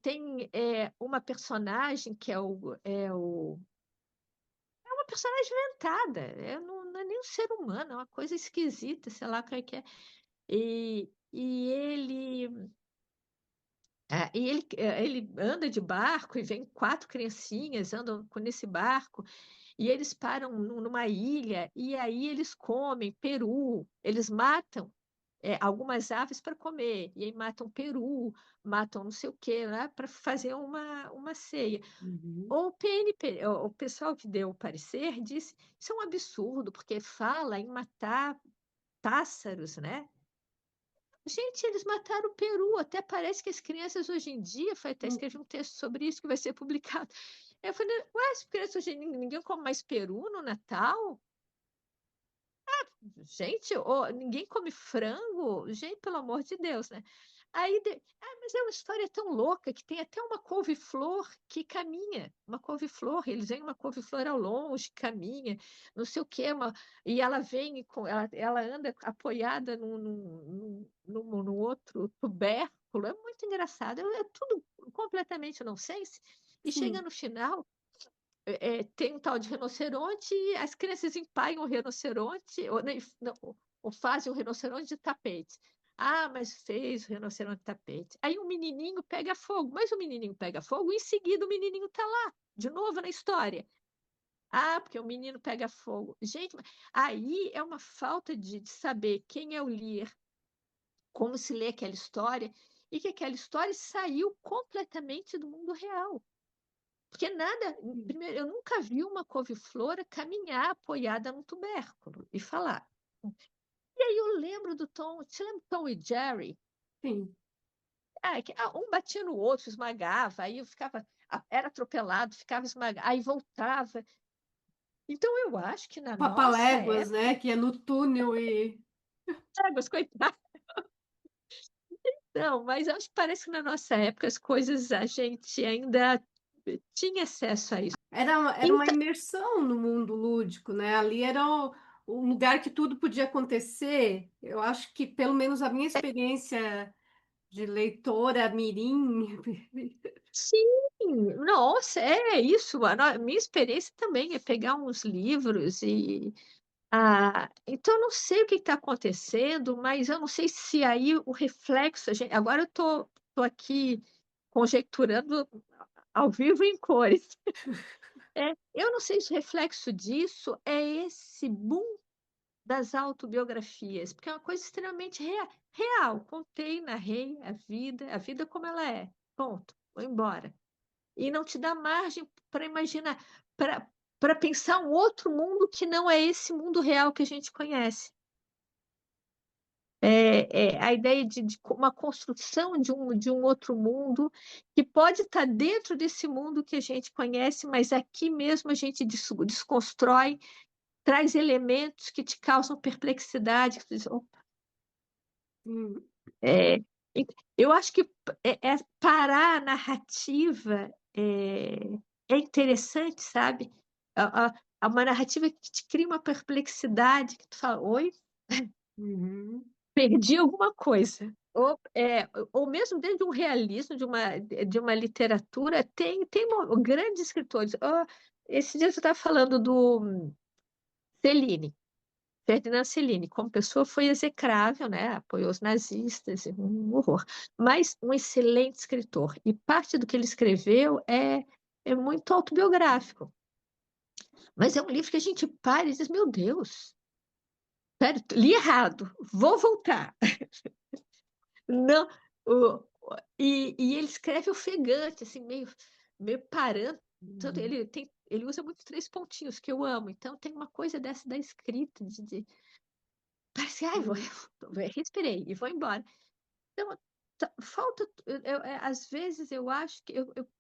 tem uma personagem que é uma personagem inventada, não é nem um ser humano, é uma coisa esquisita, sei lá o que é. E ele anda de barco e vem 4 criancinhas andam nesse barco e eles param numa ilha e aí eles comem peru, eles matam algumas aves para comer e aí matam peru, matam não sei o quê, né, para fazer uma ceia. Uhum. O PNP, o pessoal que deu o parecer disse isso é um absurdo porque fala em matar pássaros, né? Gente, eles mataram o peru. Até parece que as crianças hoje em dia, foi até escrevi um texto sobre isso que vai ser publicado. Eu falei, ué, as crianças hoje ninguém come mais peru no Natal? Gente, ninguém come frango? Gente, pelo amor de Deus, né? Mas é uma história tão louca que tem até uma couve-flor que caminha, uma couve-flor, eles veem uma couve-flor ao longe, caminha, não sei o quê, e ela vem, ela anda apoiada num outro tubérculo, é muito engraçado, é tudo completamente nonsense, e chega Sim. no final, tem um tal de rinoceronte, e as crianças empaiam o rinoceronte, ou fazem o rinoceronte de tapete. Ah, mas fez o rinoceronte de tapete. Aí um menininho pega fogo, mas o menininho pega fogo e em seguida o menininho está lá, de novo na história. Ah, porque o menino pega fogo. Gente, aí é uma falta de saber quem é o Lear, como se lê aquela história, e que aquela história saiu completamente do mundo real. Porque nada, primeiro, eu nunca vi uma couve-flor caminhar apoiada num tubérculo e falar. E aí eu lembro do Tom, você lembra do Tom e Jerry? Sim. Um batia no outro, esmagava, aí eu ficava, era atropelado, ficava esmagado, aí voltava. Então eu acho que na nossa Papaléguas, época, né? Que é no túnel e... águas, coitado. Não, mas acho que parece que na nossa época as coisas a gente ainda tinha acesso a isso. Era uma Então, imersão no mundo lúdico, né? Ali era o lugar que tudo podia acontecer. Eu acho que, pelo menos a minha experiência de leitora mirim, sim, nossa, é isso. Minha experiência também é pegar uns livros e. Então, eu não sei o que está acontecendo, mas eu não sei se aí o reflexo. Agora eu tô aqui conjecturando ao vivo em cores. Eu não sei se o reflexo disso é esse boom das autobiografias, porque é uma coisa extremamente real. Contei, narrei a vida como ela é. Ponto. Vou embora. E não te dá margem para imaginar, para pensar um outro mundo que não é esse mundo real que a gente conhece. A ideia de uma construção de um outro mundo que pode estar dentro desse mundo que a gente conhece, mas aqui mesmo a gente desconstrói, traz elementos que te causam perplexidade. Que tu diz, "Opa, hum, é, eu acho que parar a narrativa é interessante, sabe? Uma narrativa que te cria uma perplexidade, que tu fala, oi, uhum, perdi alguma coisa. Ou mesmo dentro de um realismo, de uma literatura, tem grandes escritores. Esse dia você estava falando do Cellini. Ferdinand Cellini, como pessoa, foi execrável, né? Apoiou os nazistas, um horror. Mas um excelente escritor. E parte do que ele escreveu é muito autobiográfico. Mas é um livro que a gente para e diz: Meu Deus, pera, li errado, vou voltar. Não, e ele escreve ofegante, assim, meio parando. uhum, Ele usa muito três pontinhos, que eu amo. Então, tem uma coisa dessa da escrita, parece, ai, uhum, respirei e vou embora. Então, falta. Às vezes eu acho que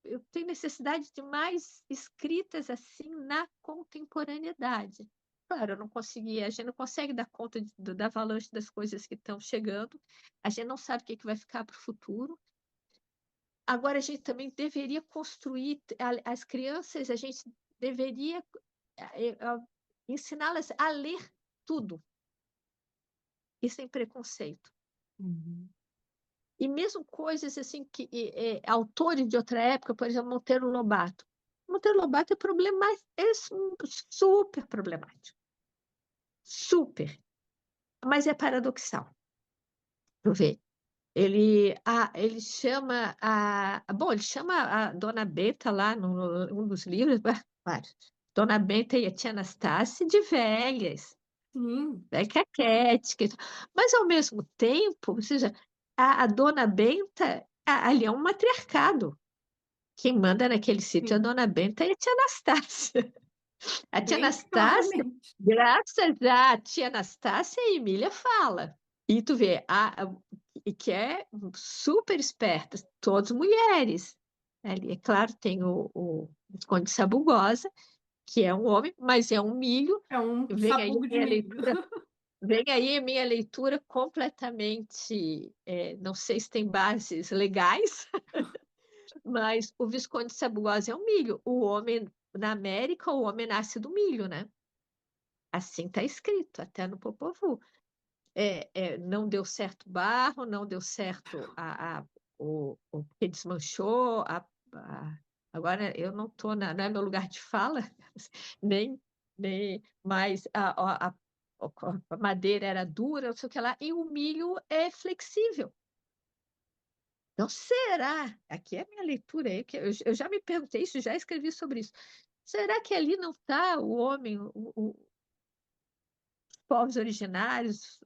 eu tenho necessidade de mais escritas assim na contemporaneidade. Claro, eu não consegui, a gente não consegue dar conta da avalanche das coisas que estão chegando, a gente não sabe o que vai ficar para o futuro. Agora, a gente também deveria construir, as crianças, a gente deveria ensiná-las a ler tudo, e sem preconceito. uhum. E mesmo coisas assim que autores de outra época, por exemplo, Monteiro Lobato. Monteiro Lobato é super problemático. Super. Mas é paradoxal. Tu vê. Ele chama ele chama a Dona Beta lá num dos livros, vários. Dona Beta e a tia Anastácia de velhas, Sim, caquética, e tal. Mas ao mesmo tempo, ou seja, a Dona Benta ali é um matriarcado. Quem manda naquele sítio é a sim, Dona Benta e a tia Anastácia. A tia bem Anastácia, claramente. graças à tia Anastácia, a Emília fala. E tu vê, e que é super esperta, todas mulheres. Ali, é claro, tem o Visconde Sabugosa, que é um homem, mas é um milho. É um Vem aí sabugo a de minha milho. leitura. Vem aí a minha leitura completamente, não sei se tem bases legais, mas o Visconde de Sabugosa é um milho. O homem, na América, o homem nasce do milho, né? Assim está escrito, até no Popol Vuh. Não deu certo o barro, não deu certo o que desmanchou. Agora eu não estou, não é meu lugar de fala, nem, mas a madeira era dura, não sei o que lá, e o milho é flexível. Então, será? Aqui é a minha leitura, aí, que eu já me perguntei isso, já escrevi sobre isso. Será que ali não está o homem, povos originários,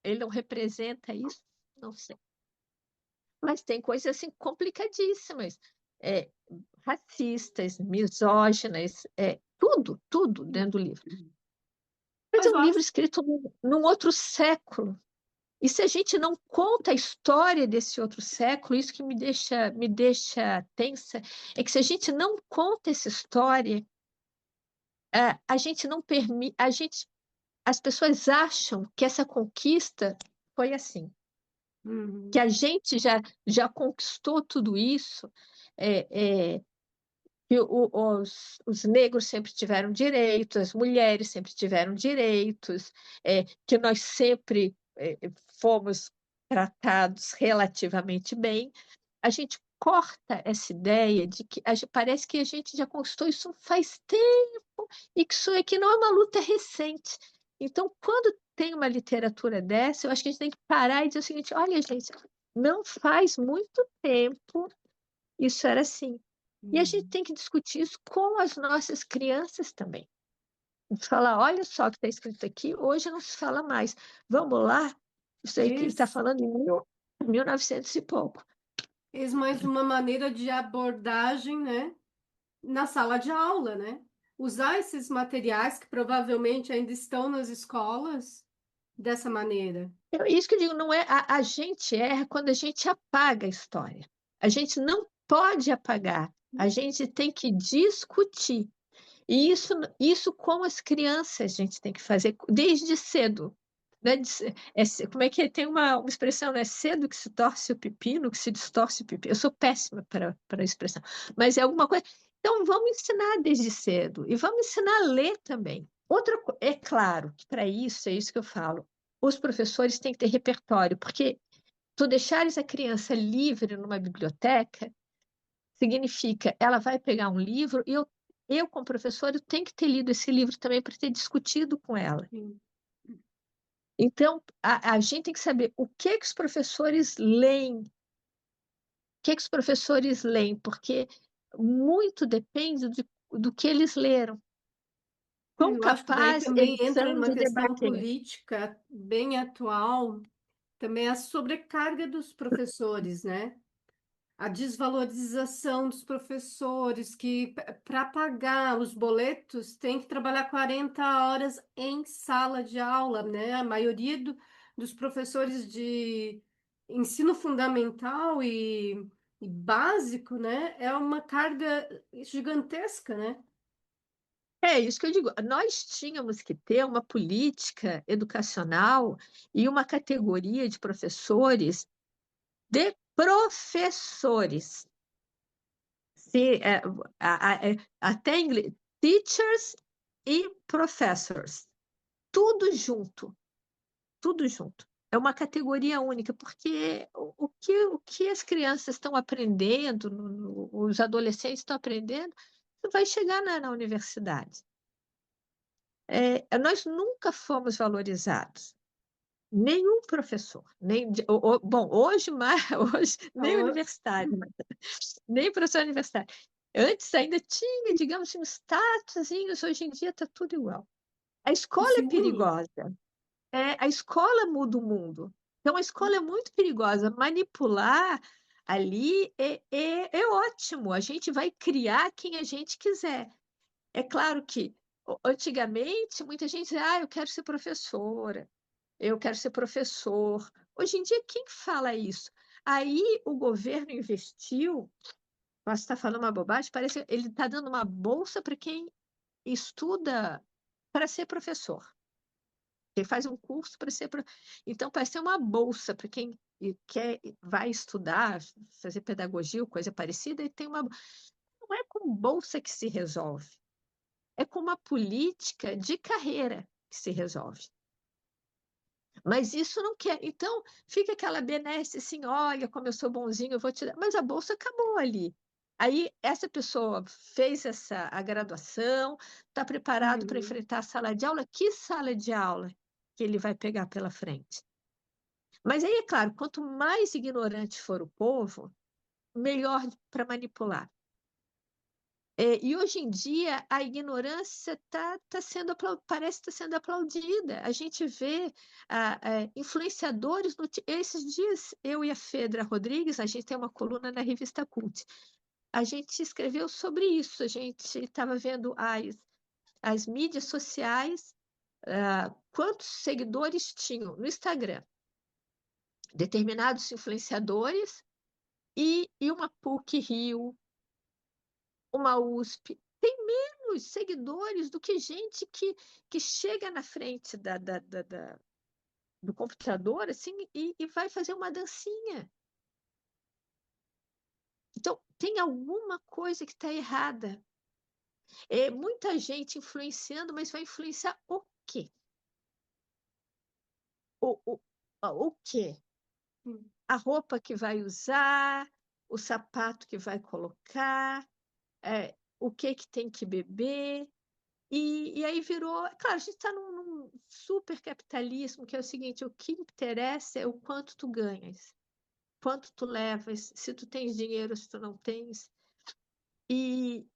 ele não representa isso? Não sei. Mas tem coisas assim complicadíssimas, é, racistas, misóginas, tudo dentro do livro. Mas é Mas um eu livro acho, escrito num outro século. E se a gente não conta a história desse outro século, isso que me deixa tensa, é que se a gente não conta essa história, a gente não permite, as pessoas acham que essa conquista foi assim, que uhum, a gente já conquistou tudo isso, que os negros sempre tiveram direitos, as mulheres sempre tiveram direitos, que nós sempre fomos tratados relativamente bem. A gente corta essa ideia de que parece que a gente já conquistou isso faz tempo e que isso aqui não é uma luta recente. Então, quando tem uma literatura dessa, eu acho que a gente tem que parar e dizer o seguinte: olha, gente, não faz muito tempo isso era assim. E a gente uhum. tem que discutir isso com as nossas crianças também. Falar, olha só o que está escrito aqui, hoje não se fala mais. Vamos lá, isso aí que ele está Esse, falando em 1900 e pouco. esse mais uma maneira de abordagem, né? Na sala de aula, né? Usar esses materiais que provavelmente ainda estão nas escolas dessa maneira. Isso que eu digo, não é a gente erra quando a gente apaga a história. A gente não pode apagar, a gente tem que discutir. E isso com as crianças a gente tem que fazer desde cedo. Né? Como é que tem uma expressão, né? Cedo que se torce o pepino, que se distorce o pepino. Eu sou péssima para a expressão, mas é alguma coisa. Então, vamos ensinar desde cedo e vamos ensinar a ler também. É claro que para isso, é isso que eu falo, os professores têm que ter repertório, porque tu deixares a criança livre numa biblioteca significa ela vai pegar um livro e como professor, eu tenho que ter lido esse livro também para ter discutido com ela. Sim. Então, a gente tem que saber o que os professores leem, o que os professores leem, porque muito depende do que eles leram. Quão Eu acho que daí capaz também eles entra são numa de questão debater. política bem atual, também a sobrecarga dos professores, né? A desvalorização dos professores, que para pagar os boletos tem que trabalhar 40 horas em sala de aula, né? A maioria dos professores de ensino fundamental e básico, né? É uma carga gigantesca, né? É isso que eu digo. Nós tínhamos que ter uma política educacional e uma categoria de professores. Se, até em inglês, teachers e professors, tudo junto, tudo junto. É uma categoria única, porque o que as crianças estão aprendendo, os adolescentes estão aprendendo, vai chegar na universidade. Nós nunca fomos valorizados. Nenhum professor, bom, hoje mais, hoje nem Então, universitário, nem professor universitário. Antes ainda tinha, digamos assim, uns statusinhos, hoje em dia está tudo igual. A escola é sim, perigosa, a escola muda o mundo. Então, a escola é muito perigosa. Manipular ali é ótimo, a gente vai criar quem a gente quiser. É claro que antigamente muita gente dizia, eu quero ser professora, eu quero ser professor. Hoje em dia, quem fala isso? Aí o governo investiu. Posso estar falando uma bobagem? Parece que ele está dando uma bolsa para quem estuda para ser professor. Quem faz um curso para ser. Então, parece ser uma bolsa para quem vai estudar, fazer pedagogia ou coisa parecida, e tem uma. Não é com bolsa que se resolve, é com uma política de carreira que se resolve. Mas isso não quer. Então, fica aquela benesse assim: olha, como eu sou bonzinho, eu vou te dar. Mas a bolsa acabou ali. Aí, essa pessoa fez a graduação, está preparado para Uhum. enfrentar a sala de aula. Que sala de aula que ele vai pegar pela frente? Mas aí, é claro, quanto mais ignorante for o povo, melhor para manipular. E hoje em dia a ignorância parece estar sendo aplaudida. A gente vê influenciadores. Esses dias, eu e a Fedra Rodrigues, a gente tem uma coluna na revista Cult. A gente escreveu sobre isso. A gente estava vendo as mídias sociais, quantos seguidores tinham no Instagram determinados influenciadores e uma PUC-Rio, uma USP, tem menos seguidores do que gente que chega na frente do computador assim, e vai fazer uma dancinha. Então, tem alguma coisa que está errada. Muita gente influenciando, mas vai influenciar o quê? O quê? Hum. A roupa que vai usar, o sapato que vai colocar, o que tem que beber. E aí virou. Claro, a gente está num super capitalismo, que é o seguinte: o que interessa é o quanto tu ganhas, quanto tu levas, se tu tens dinheiro, se tu não tens. E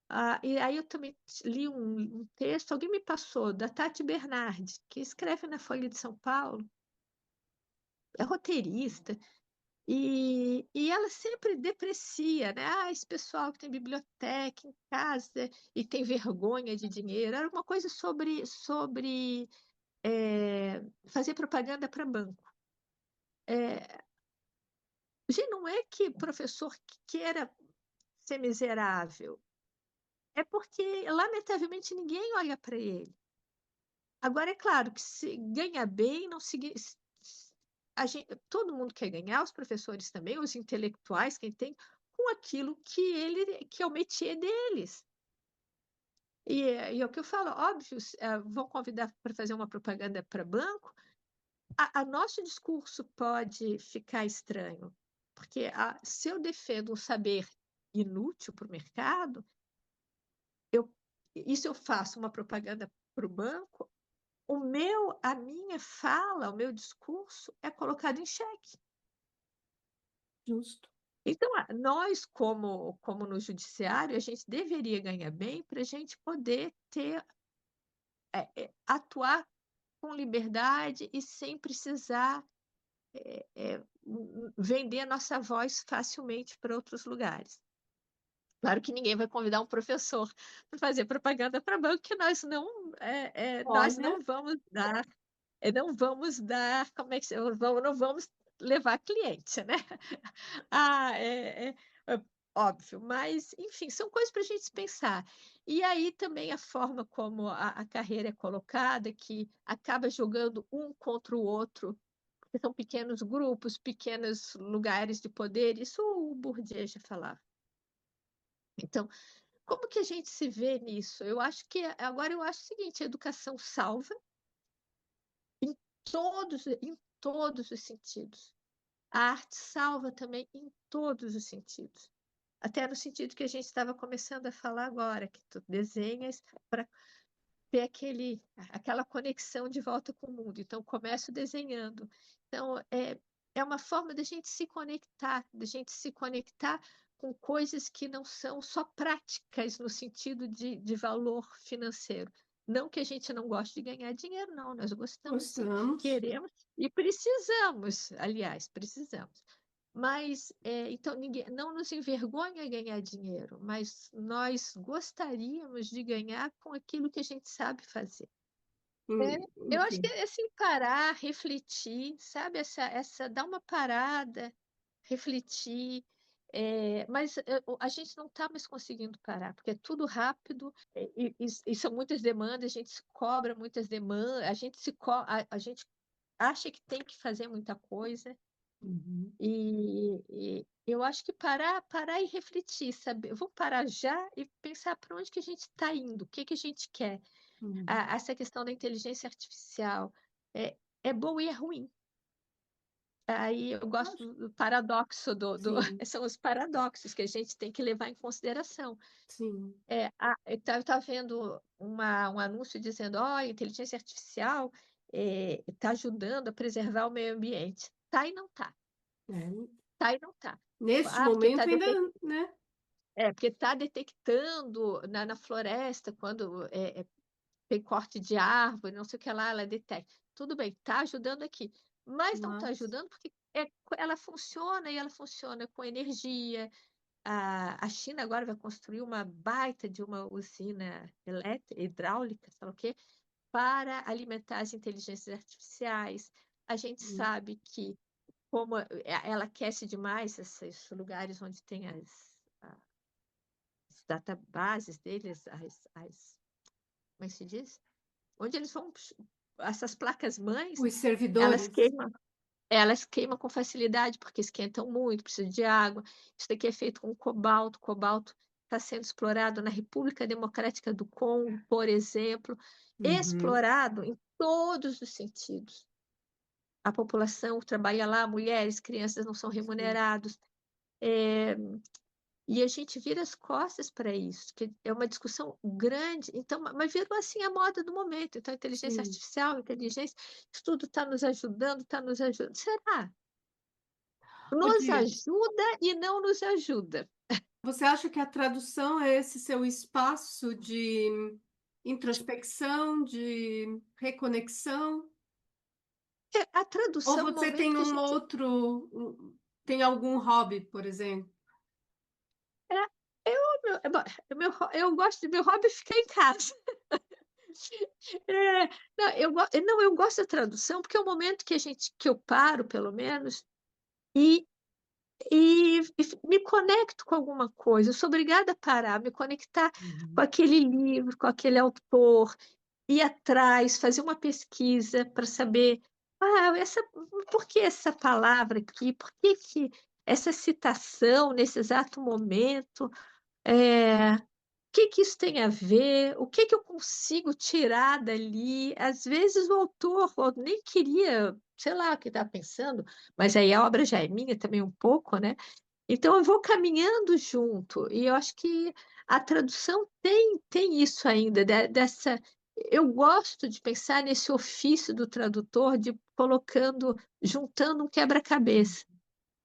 aí eu também li um texto, alguém me passou, da Tati Bernardi, que escreve na Folha de São Paulo, é roteirista. E ela sempre deprecia, né? Ah, esse pessoal que tem biblioteca em casa e tem vergonha de dinheiro. Era uma coisa sobre fazer propaganda para banco. É, gente, não é que professor queira ser miserável, é porque, lamentavelmente, ninguém olha para ele. Agora, é claro que se ganha bem, não significa. Todo mundo quer ganhar, os professores também, os intelectuais, quem tem, com aquilo que é o métier deles. E é o que eu falo, óbvio, vão convidar para fazer uma propaganda para banco, a nosso discurso pode ficar estranho, porque se eu defendo um saber inútil para o mercado, eu, e se eu faço uma propaganda para o banco, a minha fala, o meu discurso é colocado em xeque. Justo. Então, nós, como no judiciário, a gente deveria ganhar bem para a gente poder atuar com liberdade e sem precisar vender a nossa voz facilmente para outros lugares. Claro que ninguém vai convidar um professor para fazer propaganda para banco, que nós Olha, não vamos dar, como é que não vamos levar cliente, né? Ah, é óbvio, mas enfim, são coisas para a gente pensar. E aí também a forma como a carreira é colocada, que acaba jogando um contra o outro, porque são pequenos grupos, pequenos lugares de poder, isso o Bourdieu já falava. Então, como que a gente se vê nisso? Agora eu acho o seguinte, a educação salva em todos os sentidos. A arte salva também em todos os sentidos. Até no sentido que a gente estava começando a falar agora, que tu desenhas para ter aquela conexão de volta com o mundo. Então, começo desenhando. Então, é uma forma da gente se conectar com coisas que não são só práticas no sentido de valor financeiro. Não que a gente não goste de ganhar dinheiro, não, nós gostamos sim, gostamos. queremos e precisamos, aliás, precisamos. Mas, então, não nos envergonha ganhar dinheiro, mas nós gostaríamos de ganhar com aquilo que a gente sabe fazer. É, eu acho que Enfim, é assim, parar, refletir, sabe? Dar uma parada, refletir, Mas a gente não está mais conseguindo parar, porque é tudo rápido e são muitas demandas, a gente se cobra muitas demandas, a gente acha que tem que fazer muita coisa. Uhum. E eu acho que parar e refletir, saber, vou parar já e pensar para onde que a gente está indo, o que que a gente quer. Uhum. Essa questão da inteligência artificial é bom e é ruim. Aí eu Acho- gosto do paradoxo Sim, são os paradoxos que a gente tem que levar em consideração. sim. Eu estava vendo um anúncio dizendo, ó, a inteligência artificial está ajudando a preservar o meio ambiente. Tá e não tá. É, Tá e não tá. neste Ah, porque está momento ainda, né? porque tá detectando na floresta, quando tem corte de árvore, não sei o que lá, ela detecta. Tudo bem, está ajudando aqui. Mas não está Mas, ajudando porque ela funciona e ela funciona com energia. A China agora vai construir uma baita de uma usina elétrica, hidráulica, sei lá o quê, para alimentar as inteligências artificiais. A gente hum, sabe que como ela aquece demais esses lugares onde tem as databases deles, como é que se diz? Onde eles vão, essas placas-mães, os elas servidores. queimam, elas queimam com facilidade, porque esquentam muito, precisa de água. Isso daqui é feito com cobalto. Cobalto está sendo explorado na República Democrática do Congo, por exemplo, Uhum. explorado em todos os sentidos. A população trabalha lá, mulheres, crianças não são Sim, remunerados. E a gente vira as costas para isso, que é uma discussão grande. Então, mas virou assim a moda do momento. Então, inteligência sim. artificial, inteligência, isso tudo está nos ajudando, está nos ajudando. Será? Nos Odir, ajuda e não nos ajuda. você acha que a tradução é esse seu espaço de introspecção, de reconexão? A Ou tradução é um você momento tem que a um gente. outro, tem algum hobby, por exemplo? É, eu gosto de meu hobby é ficar em casa. Não, eu gosto da tradução porque é o momento que eu paro, pelo menos, e e me conecto com alguma coisa. Eu sou obrigada a parar, me conectar com Uhum. aquele livro, com aquele autor, ir atrás, fazer uma pesquisa para saber, por que essa palavra aqui? Por que que essa citação nesse exato momento? Que isso tem a ver? O que eu consigo tirar dali? Às vezes o autor nem queria, sei lá o que está pensando, mas aí a obra já é minha também um pouco, né? Então, eu vou caminhando junto, e eu acho que a tradução tem isso ainda, dessa. Eu gosto de pensar nesse ofício do tradutor, de colocando, juntando um quebra-cabeça,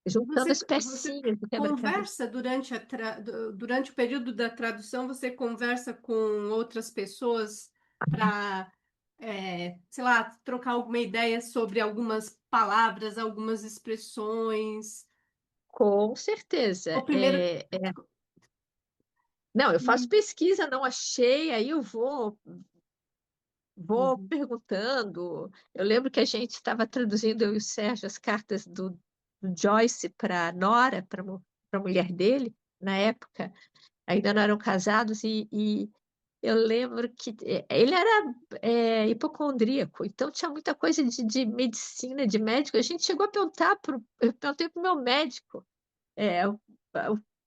juntando as Você pecinhas do quebra-cabeça. conversa durante o período da tradução, você conversa com outras pessoas para, sei lá, trocar alguma ideia sobre algumas palavras, algumas expressões. Com certeza. Ou primeiro, Não, eu faço e- pesquisa, não achei, aí eu vou Uhum, perguntando. Eu lembro que a gente estava traduzindo, eu e o Sérgio, as cartas do Joyce para Nora, para a mulher dele, na época, ainda não eram casados, e eu lembro que ele era hipocondríaco, então tinha muita coisa de medicina, de médico. A gente chegou a eu perguntei para o meu médico,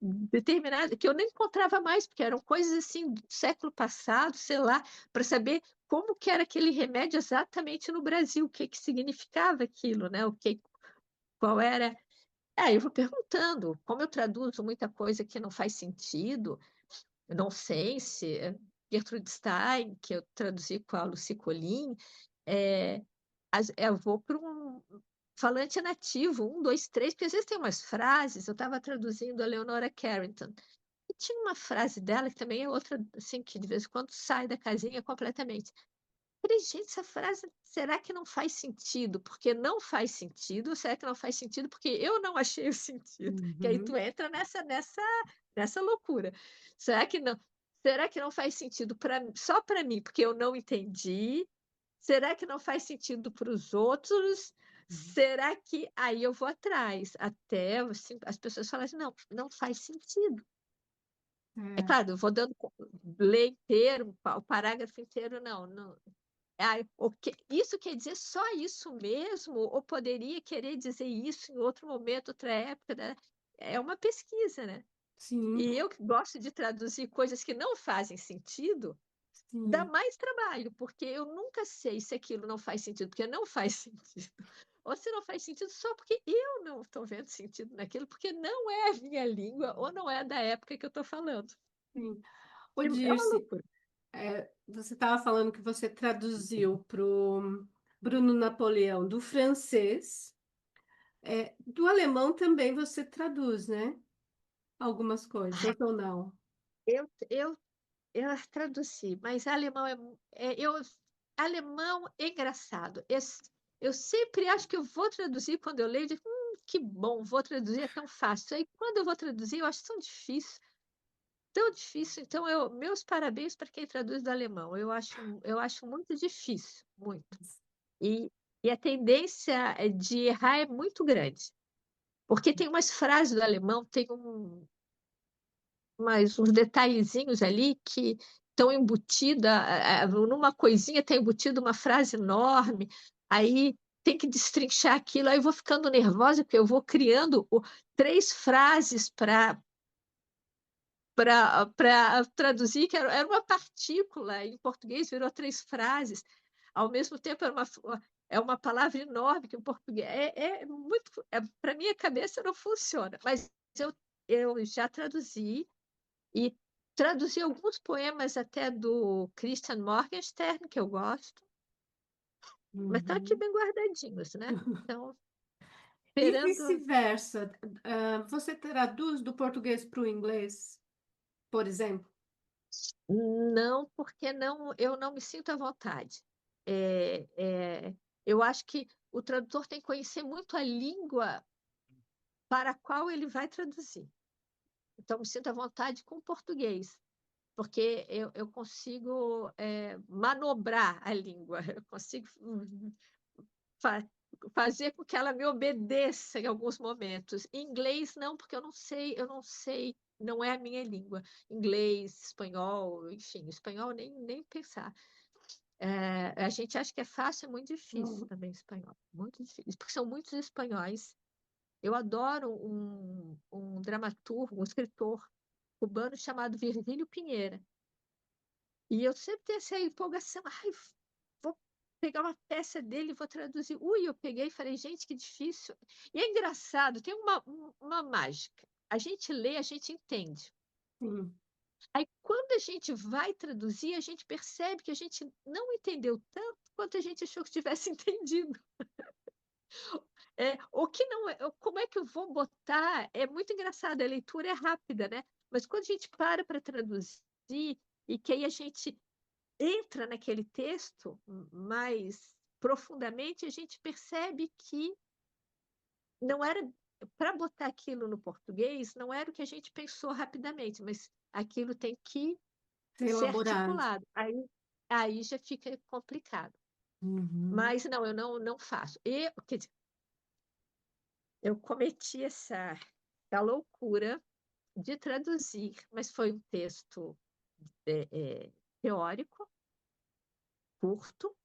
o determinado, que eu nem encontrava mais, porque eram coisas assim do século passado, sei lá, para saber como que era aquele remédio exatamente no Brasil, o que que significava aquilo, né? Qual era. Eu vou perguntando, como eu traduzo muita coisa que não faz sentido, nonsense, Gertrude Stein, que eu traduzi com a Lucy Colin, é, eu vou para um falante nativo, um, dois, três, porque às vezes tem umas frases, eu estava traduzindo a Leonora Carrington, e tinha uma frase dela que também é outra, assim, que de vez em quando sai da casinha completamente. Falei, gente, essa frase, será que não faz sentido? Porque não faz sentido? Ou será que não faz sentido porque eu não achei o sentido? Que aí tu uhum. entra nessa loucura. Será que não, será que não faz sentido só para mim, porque eu não entendi? Será que não faz sentido para os outros? Será que aí eu vou atrás? Até assim, as pessoas falam assim, não, não faz sentido. É É, claro, eu vou dando ler inteiro, o parágrafo inteiro, não, não. Isso quer dizer só isso mesmo? Ou poderia querer dizer isso em outro momento, outra época, né? É uma pesquisa, né? sim, E eu que gosto de traduzir coisas que não fazem sentido, dá sim, mais trabalho, porque eu nunca sei se aquilo não faz sentido, porque não faz sentido. Ou se não faz sentido só porque eu não estou vendo sentido naquilo, porque não é a minha língua, ou não é da época que eu estou falando. sim. Ô, É uma Dirce, loucura. você estava falando que você traduziu para o Bruno Napoleão do francês. Do alemão também você traduz, né? Algumas coisas, ou não? Eu, eu, eu traduzi, mas alemão alemão é engraçado. Eu sempre acho que eu vou traduzir quando eu leio, eu digo, que bom, vou traduzir, é tão fácil. Aí quando eu vou traduzir, eu acho tão difícil. Tão difícil. Então, meus parabéns para quem traduz do alemão. Eu acho muito difícil, muito. E, e a tendência de errar é muito grande. Porque tem umas frases do alemão, tem uns detalhezinhos ali que estão embutida, numa coisinha está embutida uma frase enorme. Aí tem que destrinchar aquilo. Aí eu vou ficando nervosa, porque eu vou criando três frases para traduzir, que era uma partícula, em português virou três frases, ao mesmo tempo é uma palavra enorme que em português é muito, para minha cabeça não funciona, mas eu já traduzi e traduzi alguns poemas até do Christian Morgenstern, que eu gosto, mas estão aqui Uhum. bem guardadinhos, né? Então, E esperando. vice-versa. Você traduz do português para o inglês, por exemplo? Não, porque eu não me sinto à vontade. É, é, eu acho que o tradutor tem que conhecer muito a língua para a qual ele vai traduzir. Então, me sinto à vontade com o português, porque eu consigo manobrar a língua, eu consigo fa- fazer com que ela me obedeça em alguns momentos. Em inglês, não, porque eu não sei, não é a minha língua. Inglês, espanhol, enfim, espanhol nem pensar. A gente acha que é fácil, é muito difícil Não. também espanhol, muito difícil, porque são muitos espanhóis. Eu adoro um dramaturgo, um escritor cubano chamado Virgílio Pinheira. E eu sempre tenho essa empolgação. Ai, vou pegar uma peça dele e vou traduzir. Ui, eu peguei e falei, gente, que difícil. E é engraçado, tem uma mágica. A gente lê, a gente entende. Sim. Aí, quando a gente vai traduzir, a gente percebe que a gente não entendeu tanto quanto a gente achou que tivesse entendido. O que não é, como é que eu vou botar? É muito engraçado, a leitura é rápida, né? Mas quando a gente para traduzir e que aí a gente entra naquele texto mais profundamente, a gente percebe que não era para botar aquilo no português, não era o que a gente pensou rapidamente, mas aquilo tem que Ser ser elaborado. articulado. Aí já fica complicado. Uhum. Mas não, eu não faço. Quer dizer, eu cometi essa loucura de traduzir, mas foi um texto é, teórico, curto.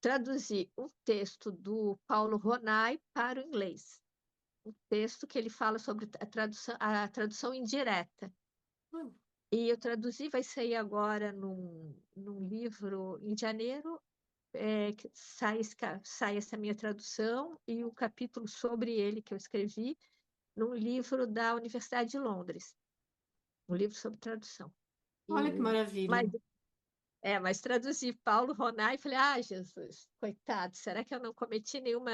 Traduzi um texto do Paulo Ronay para o inglês. Um texto que ele fala sobre a tradução indireta. E eu traduzi, vai sair agora num livro em janeiro, que sai essa minha tradução e o capítulo sobre ele que eu escrevi num livro da Universidade de Londres, um livro sobre tradução. Olha que Mas maravilha. mas traduzi Paulo Ronay e falei, Jesus, coitado, será que eu não cometi nenhuma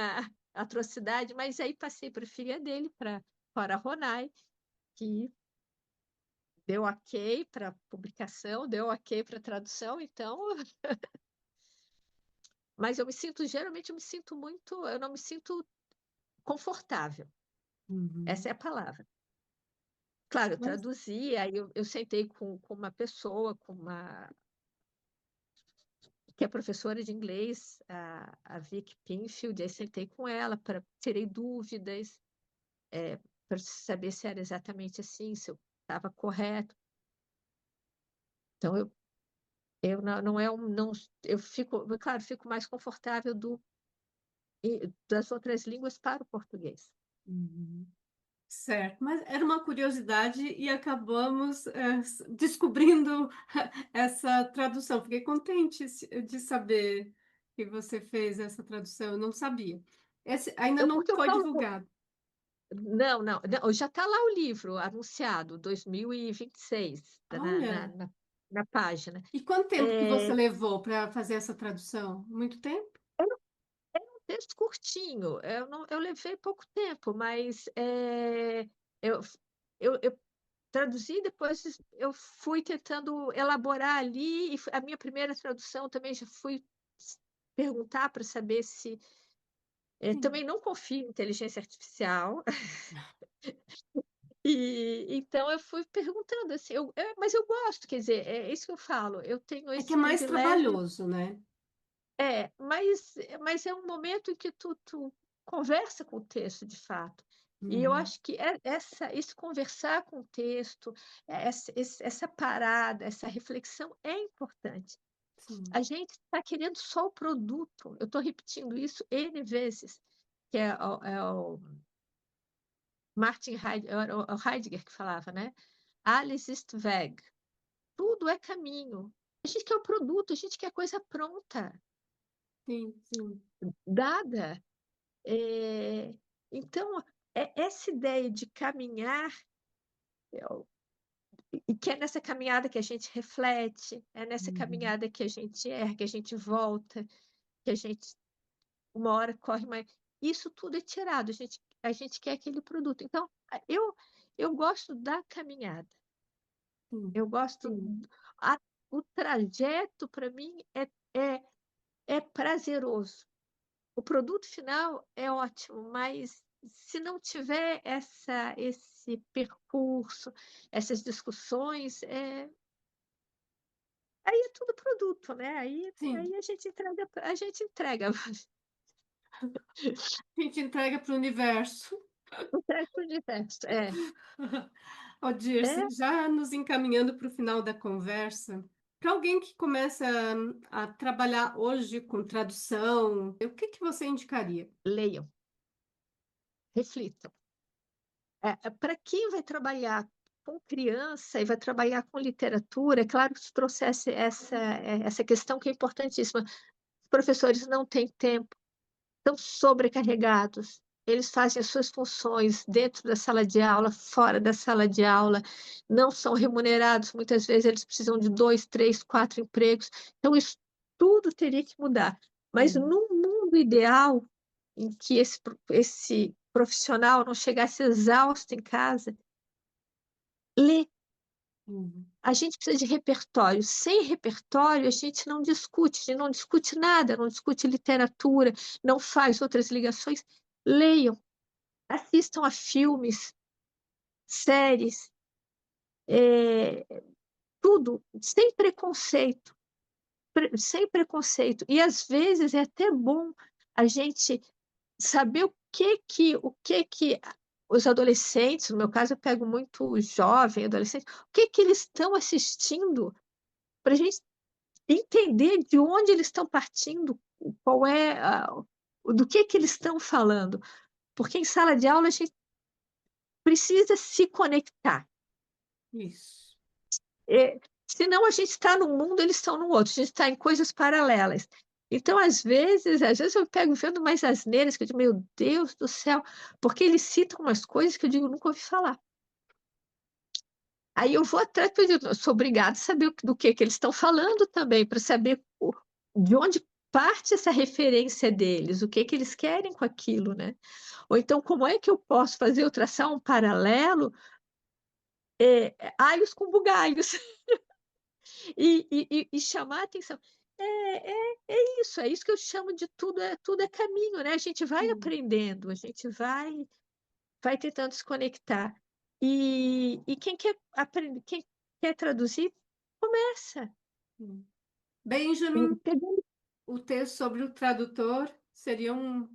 atrocidade? Mas aí passei para a filha dele, para a Ronay, que deu ok para publicação, deu ok para tradução, então, mas geralmente eu não me sinto confortável, essa Uhum. é a palavra. Claro, eu Mas, traduzi, aí eu sentei com uma pessoa, com uma que é professora de inglês, a Vic Pinfield, aí sentei com ela, tirei dúvidas, para saber se era exatamente assim, se eu estava correto. Então, eu não é um, não, eu fico, claro, fico mais confortável das outras línguas para o português. Uhum. Certo, mas era uma curiosidade e acabamos descobrindo essa tradução. Fiquei contente de saber que você fez essa tradução, eu não sabia. Esse ainda não Porque eu foi falo, divulgado. não, já está lá o livro anunciado, 2026, Olha, na página. e quanto tempo que você É, levou para fazer essa tradução? Muito tempo? texto curtinho, eu levei pouco tempo, mas eu, eu traduzi, depois eu fui tentando elaborar ali, e a minha primeira tradução também já fui perguntar para saber se. Sim. Também não confio em inteligência artificial, e então eu fui perguntando assim, mas eu gosto, quer dizer, é isso que eu falo, eu tenho É que é esse mais privilégio. trabalhoso, né? Mas é um momento em que tu conversa com o texto, de fato. E eu Uhum. acho que esse conversar com o texto, essa parada, essa reflexão é importante. Sim, A gente está querendo só o produto. Eu estou repetindo isso N vezes, que é o Martin Heidegger, o Heidegger que falava, né? Alles ist Weg. Tudo é caminho. A gente quer o produto, a gente quer coisa pronta, sim, sim. dada. É, então, essa ideia de caminhar, eu- e que é nessa caminhada que a gente reflete, é nessa Uhum. caminhada que a gente erra, que a gente volta, que a gente uma hora corre, mas isso tudo é tirado, a gente quer aquele produto. Então, eu gosto da caminhada, Sim, eu gosto, sim. a- o trajeto para mim é prazeroso. O produto final é ótimo, mas se não tiver esse percurso, essas discussões, aí é tudo produto, né? Aí Sim. a gente entrega, A gente entrega para o universo. entrega para o universo. Ó, É, Dirce, já nos encaminhando para o final da conversa, para alguém que começa a trabalhar hoje com tradução, o que que você indicaria? leiam, reflitam. Para quem vai trabalhar com criança e vai trabalhar com literatura, é claro que se trouxesse essa questão que é importantíssima. Os professores não têm tempo, estão sobrecarregados. Eles fazem as suas funções dentro da sala de aula, fora da sala de aula, não são remunerados. Muitas vezes eles precisam de 2, 3, 4 empregos. Então, isso tudo teria que mudar. Mas Sim. num mundo ideal, em que esse profissional não chegasse exausto em casa, lê. Uhum. A gente precisa de repertório. Sem repertório, a gente não discute nada, não discute literatura, não faz outras ligações. Leiam, assistam a filmes, séries, é, tudo, sem preconceito, sem preconceito. E às vezes é até bom a gente saber o que que os adolescentes, no meu caso eu pego muito jovem, adolescente, o que que eles estão assistindo para a gente entender de onde eles estão partindo, qual é do que eles estão falando. Porque em sala de aula a gente precisa se conectar. Isso. Senão a gente está num mundo, eles estão no outro, a gente está em coisas paralelas. Então, às vezes eu pego vendo mais asneiras, que eu digo, meu Deus do céu, porque eles citam umas coisas que eu digo, nunca ouvi falar. Aí eu vou atrás, porque eu digo, eu sou obrigada a saber do que eles estão falando também, para saber de onde parte essa referência deles, o que que eles querem com aquilo, né? Ou então, como é que eu posso fazer eu traçar um paralelo, alhos com bugalhos, e chamar a atenção. É isso que eu chamo de tudo é caminho, né? A gente vai Sim, aprendendo, a gente vai tentando se conectar. E quem quer aprender, quem quer traduzir, começa. sim. Benjamin, Pegando, o texto sobre o tradutor seria um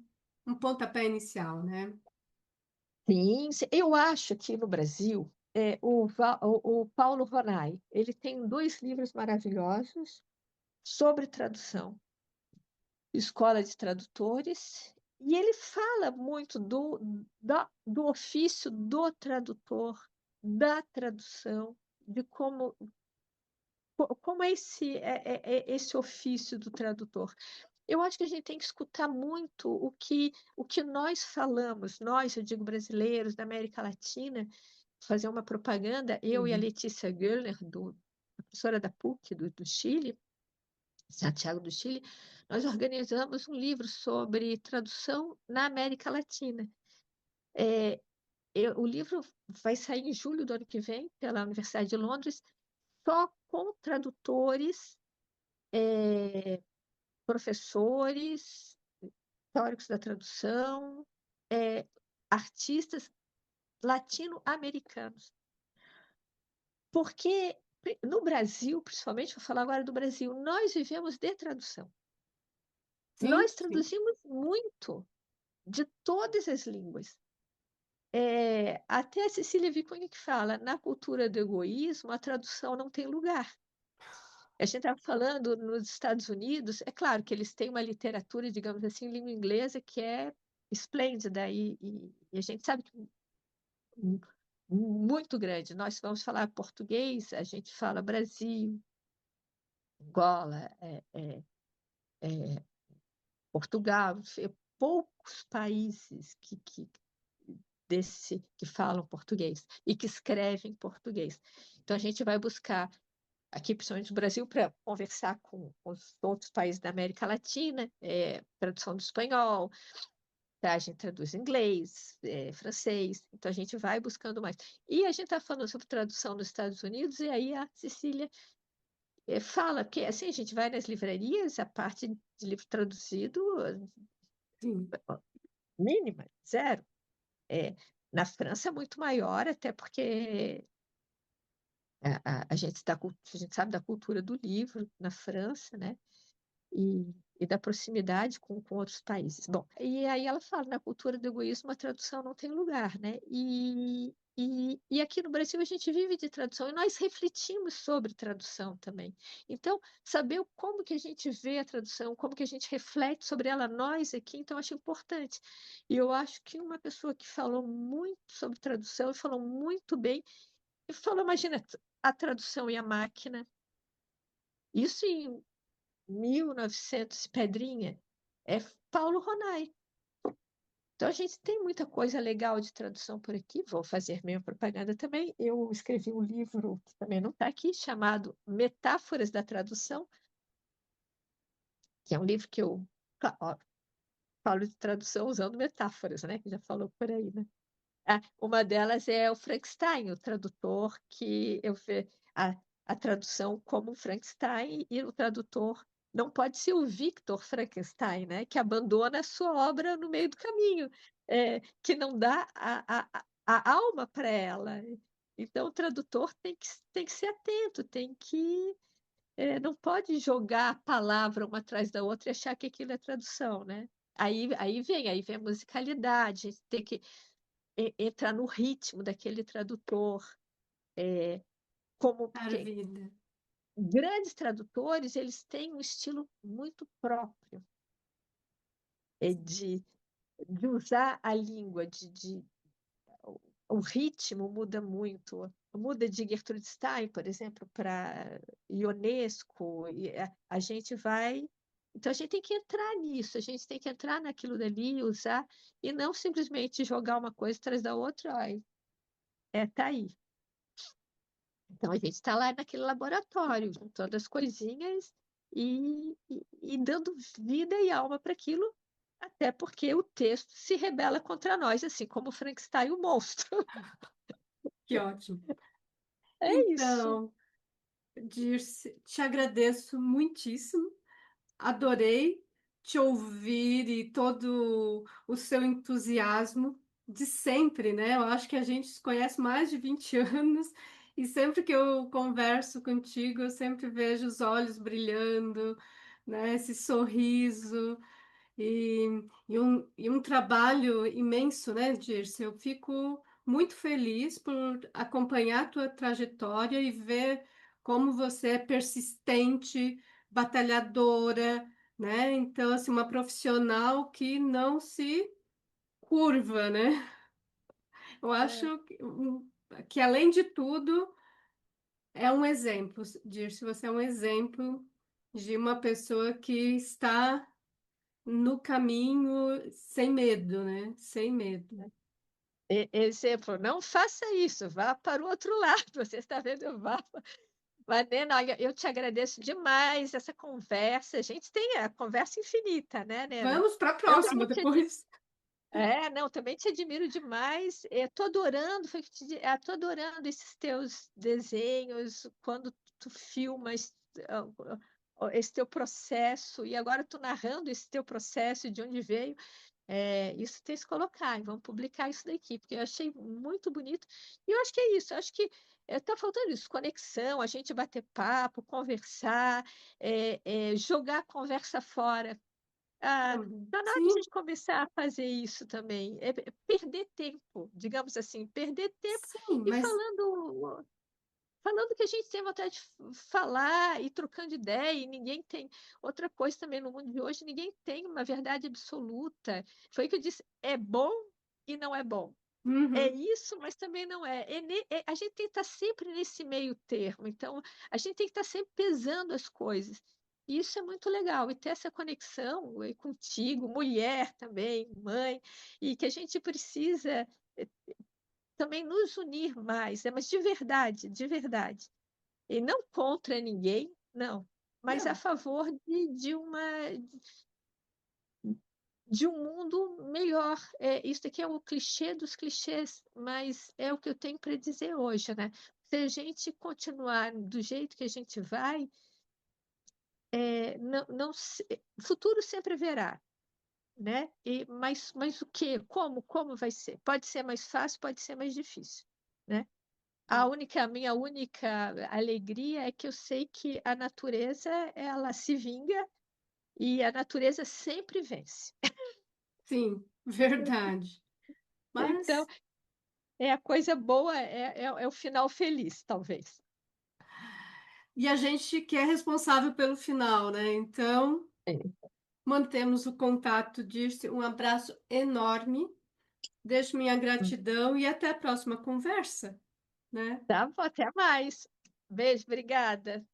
pontapé inicial, né? sim, eu acho que no Brasil, o Paulo Ronai, ele tem dois livros maravilhosos sobre tradução, Escola de Tradutores, e ele fala muito do ofício do tradutor, da tradução, de como é esse ofício do tradutor. Eu acho que a gente tem que escutar muito o que nós falamos, nós, eu digo brasileiros, da América Latina, fazer uma propaganda, eu e a Uhum. Letícia Göllner, professora da PUC do Chile, Santiago do Chile, nós organizamos um livro sobre tradução na América Latina. É, o livro vai sair em julho do ano que vem, pela Universidade de Londres, só com tradutores, professores, teóricos da tradução, artistas latino-americanos. Porque no Brasil, principalmente, vou falar agora do Brasil, nós vivemos de tradução. Sim, Nós sim. traduzimos muito de todas as línguas. Até a Cecília Vicunha que fala, na cultura do egoísmo, a tradução não tem lugar. A gente estava falando nos Estados Unidos, é claro que eles têm uma literatura, digamos assim, em língua inglesa que é esplêndida e a gente sabe que mu- muito grande. Nós vamos falar português, a gente fala Brasil, Angola, Portugal, poucos países que falam português e que escrevem português. Então a gente vai buscar aqui, principalmente no Brasil, para conversar com os outros países da América Latina, tradução do espanhol, tá? A gente traduz inglês, francês, então a gente vai buscando mais. E a gente está falando sobre tradução nos Estados Unidos, e aí a Cecília fala, porque assim, a gente vai nas livrarias, a parte de livro traduzido, Sim. mínima, zero. É, na França é muito maior, até porque a gente a gente sabe da cultura do livro na França, né? E da proximidade com outros países. Bom, e aí ela fala, na cultura do egoísmo a tradução não tem lugar, né? E aqui no Brasil a gente vive de tradução e nós refletimos sobre tradução também. Então, saber como que a gente vê a tradução, como que a gente reflete sobre ela, nós aqui, então acho importante. E eu acho que uma pessoa que falou muito sobre tradução e falou muito bem, e falou, imagina, a tradução e a máquina, isso em 1900 pedrinha, é Paulo Ronai. Então, a gente tem muita coisa legal de tradução por aqui. Vou fazer minha propaganda também. Eu escrevi um livro que também não está aqui, chamado Metáforas da Tradução, que é um livro que eu ó, falo de tradução usando metáforas, né? Que já falou por aí, né? Uma delas é o Frankenstein, o tradutor que eu vejo a tradução como Frankenstein e o tradutor não pode ser o Victor Frankenstein, né? Que abandona a sua obra no meio do caminho, que não dá a alma para ela. Então, o tradutor tem que ser atento, não pode jogar a palavra uma atrás da outra e achar que aquilo é tradução, né? Aí vem a musicalidade, tem que entrar no ritmo daquele tradutor, como Dar porque vida. grandes tradutores eles têm um estilo muito próprio, de usar a língua, o ritmo muda muito. Muda de Gertrude Stein, por exemplo, para Ionesco, e a gente vai. Então a gente tem que entrar nisso, a gente tem que entrar naquilo dali, usar, e não simplesmente jogar uma coisa atrás da outra, ai, tá aí. Então, a gente está lá naquele laboratório, juntando as coisinhas e dando vida e alma para aquilo, até porque o texto se rebela contra nós, assim como o Frankenstein, o monstro. Que ótimo. É isso. Então, Dirce, te agradeço muitíssimo. Adorei te ouvir e todo o seu entusiasmo de sempre, né? Eu acho que a gente se conhece mais de 20 anos E sempre que eu converso contigo, eu sempre vejo os olhos brilhando, né? Esse sorriso e um trabalho imenso, né, Dirce? Eu fico muito feliz por acompanhar a tua trajetória e ver como você é persistente, batalhadora, né? Então, assim, uma profissional que não se curva, né? Eu É, acho que além de tudo, é um exemplo, Dirce, você é um exemplo de uma pessoa que está no caminho sem medo, né? Sem medo. exemplo, não faça isso, vá para o outro lado. Você está vendo? Mas, Nena, olha, eu te agradeço demais essa conversa. A gente tem a conversa infinita, né, Nena? Vamos para a Eu próxima também te, depois. não, também te admiro demais. Estou adorando, tô adorando esses teus desenhos, quando tu filmas esse teu processo, e agora tu narrando esse teu processo, de onde veio. Isso tem que se colocar, e vamos publicar isso daqui, porque eu achei muito bonito. E eu acho que é isso, eu acho que está faltando isso, conexão, a gente bater papo, conversar, jogar a conversa fora. Ah, tá na hora de a Sim, gente começar a fazer isso também. Perder tempo, digamos assim, perder tempo sim, e mas falando que a gente tem vontade de falar e trocando ideia, e ninguém tem. Outra coisa também no mundo de hoje, ninguém tem uma verdade absoluta. Foi o que eu disse, é bom e não é bom. É uhum, isso, mas também não é. A gente tem que estar sempre nesse meio termo. Então, a gente tem que estar sempre pesando as coisas. E isso é muito legal. E ter essa conexão contigo, mulher também, mãe, e que a gente precisa também nos unir mais, mas de verdade, de verdade. E não contra ninguém, não, mas a não, favor de um mundo melhor. Isso aqui é o clichê dos clichês, mas é o que eu tenho para dizer hoje, né? Se a gente continuar do jeito que a gente vai, futuro sempre haverá, né? Mas o quê? Como vai ser? Pode ser mais fácil, pode ser mais difícil, né? Minha única alegria é que eu sei que a natureza, ela se vinga e a natureza sempre vence. sim, verdade. Então, Mas a coisa boa, é o final feliz, talvez. e a gente que é responsável pelo final, né? Então, É. mantemos o contato, Dirce. Um abraço enorme. Deixo minha gratidão e até a próxima conversa, né? Tá bom, até mais. Beijo, obrigada.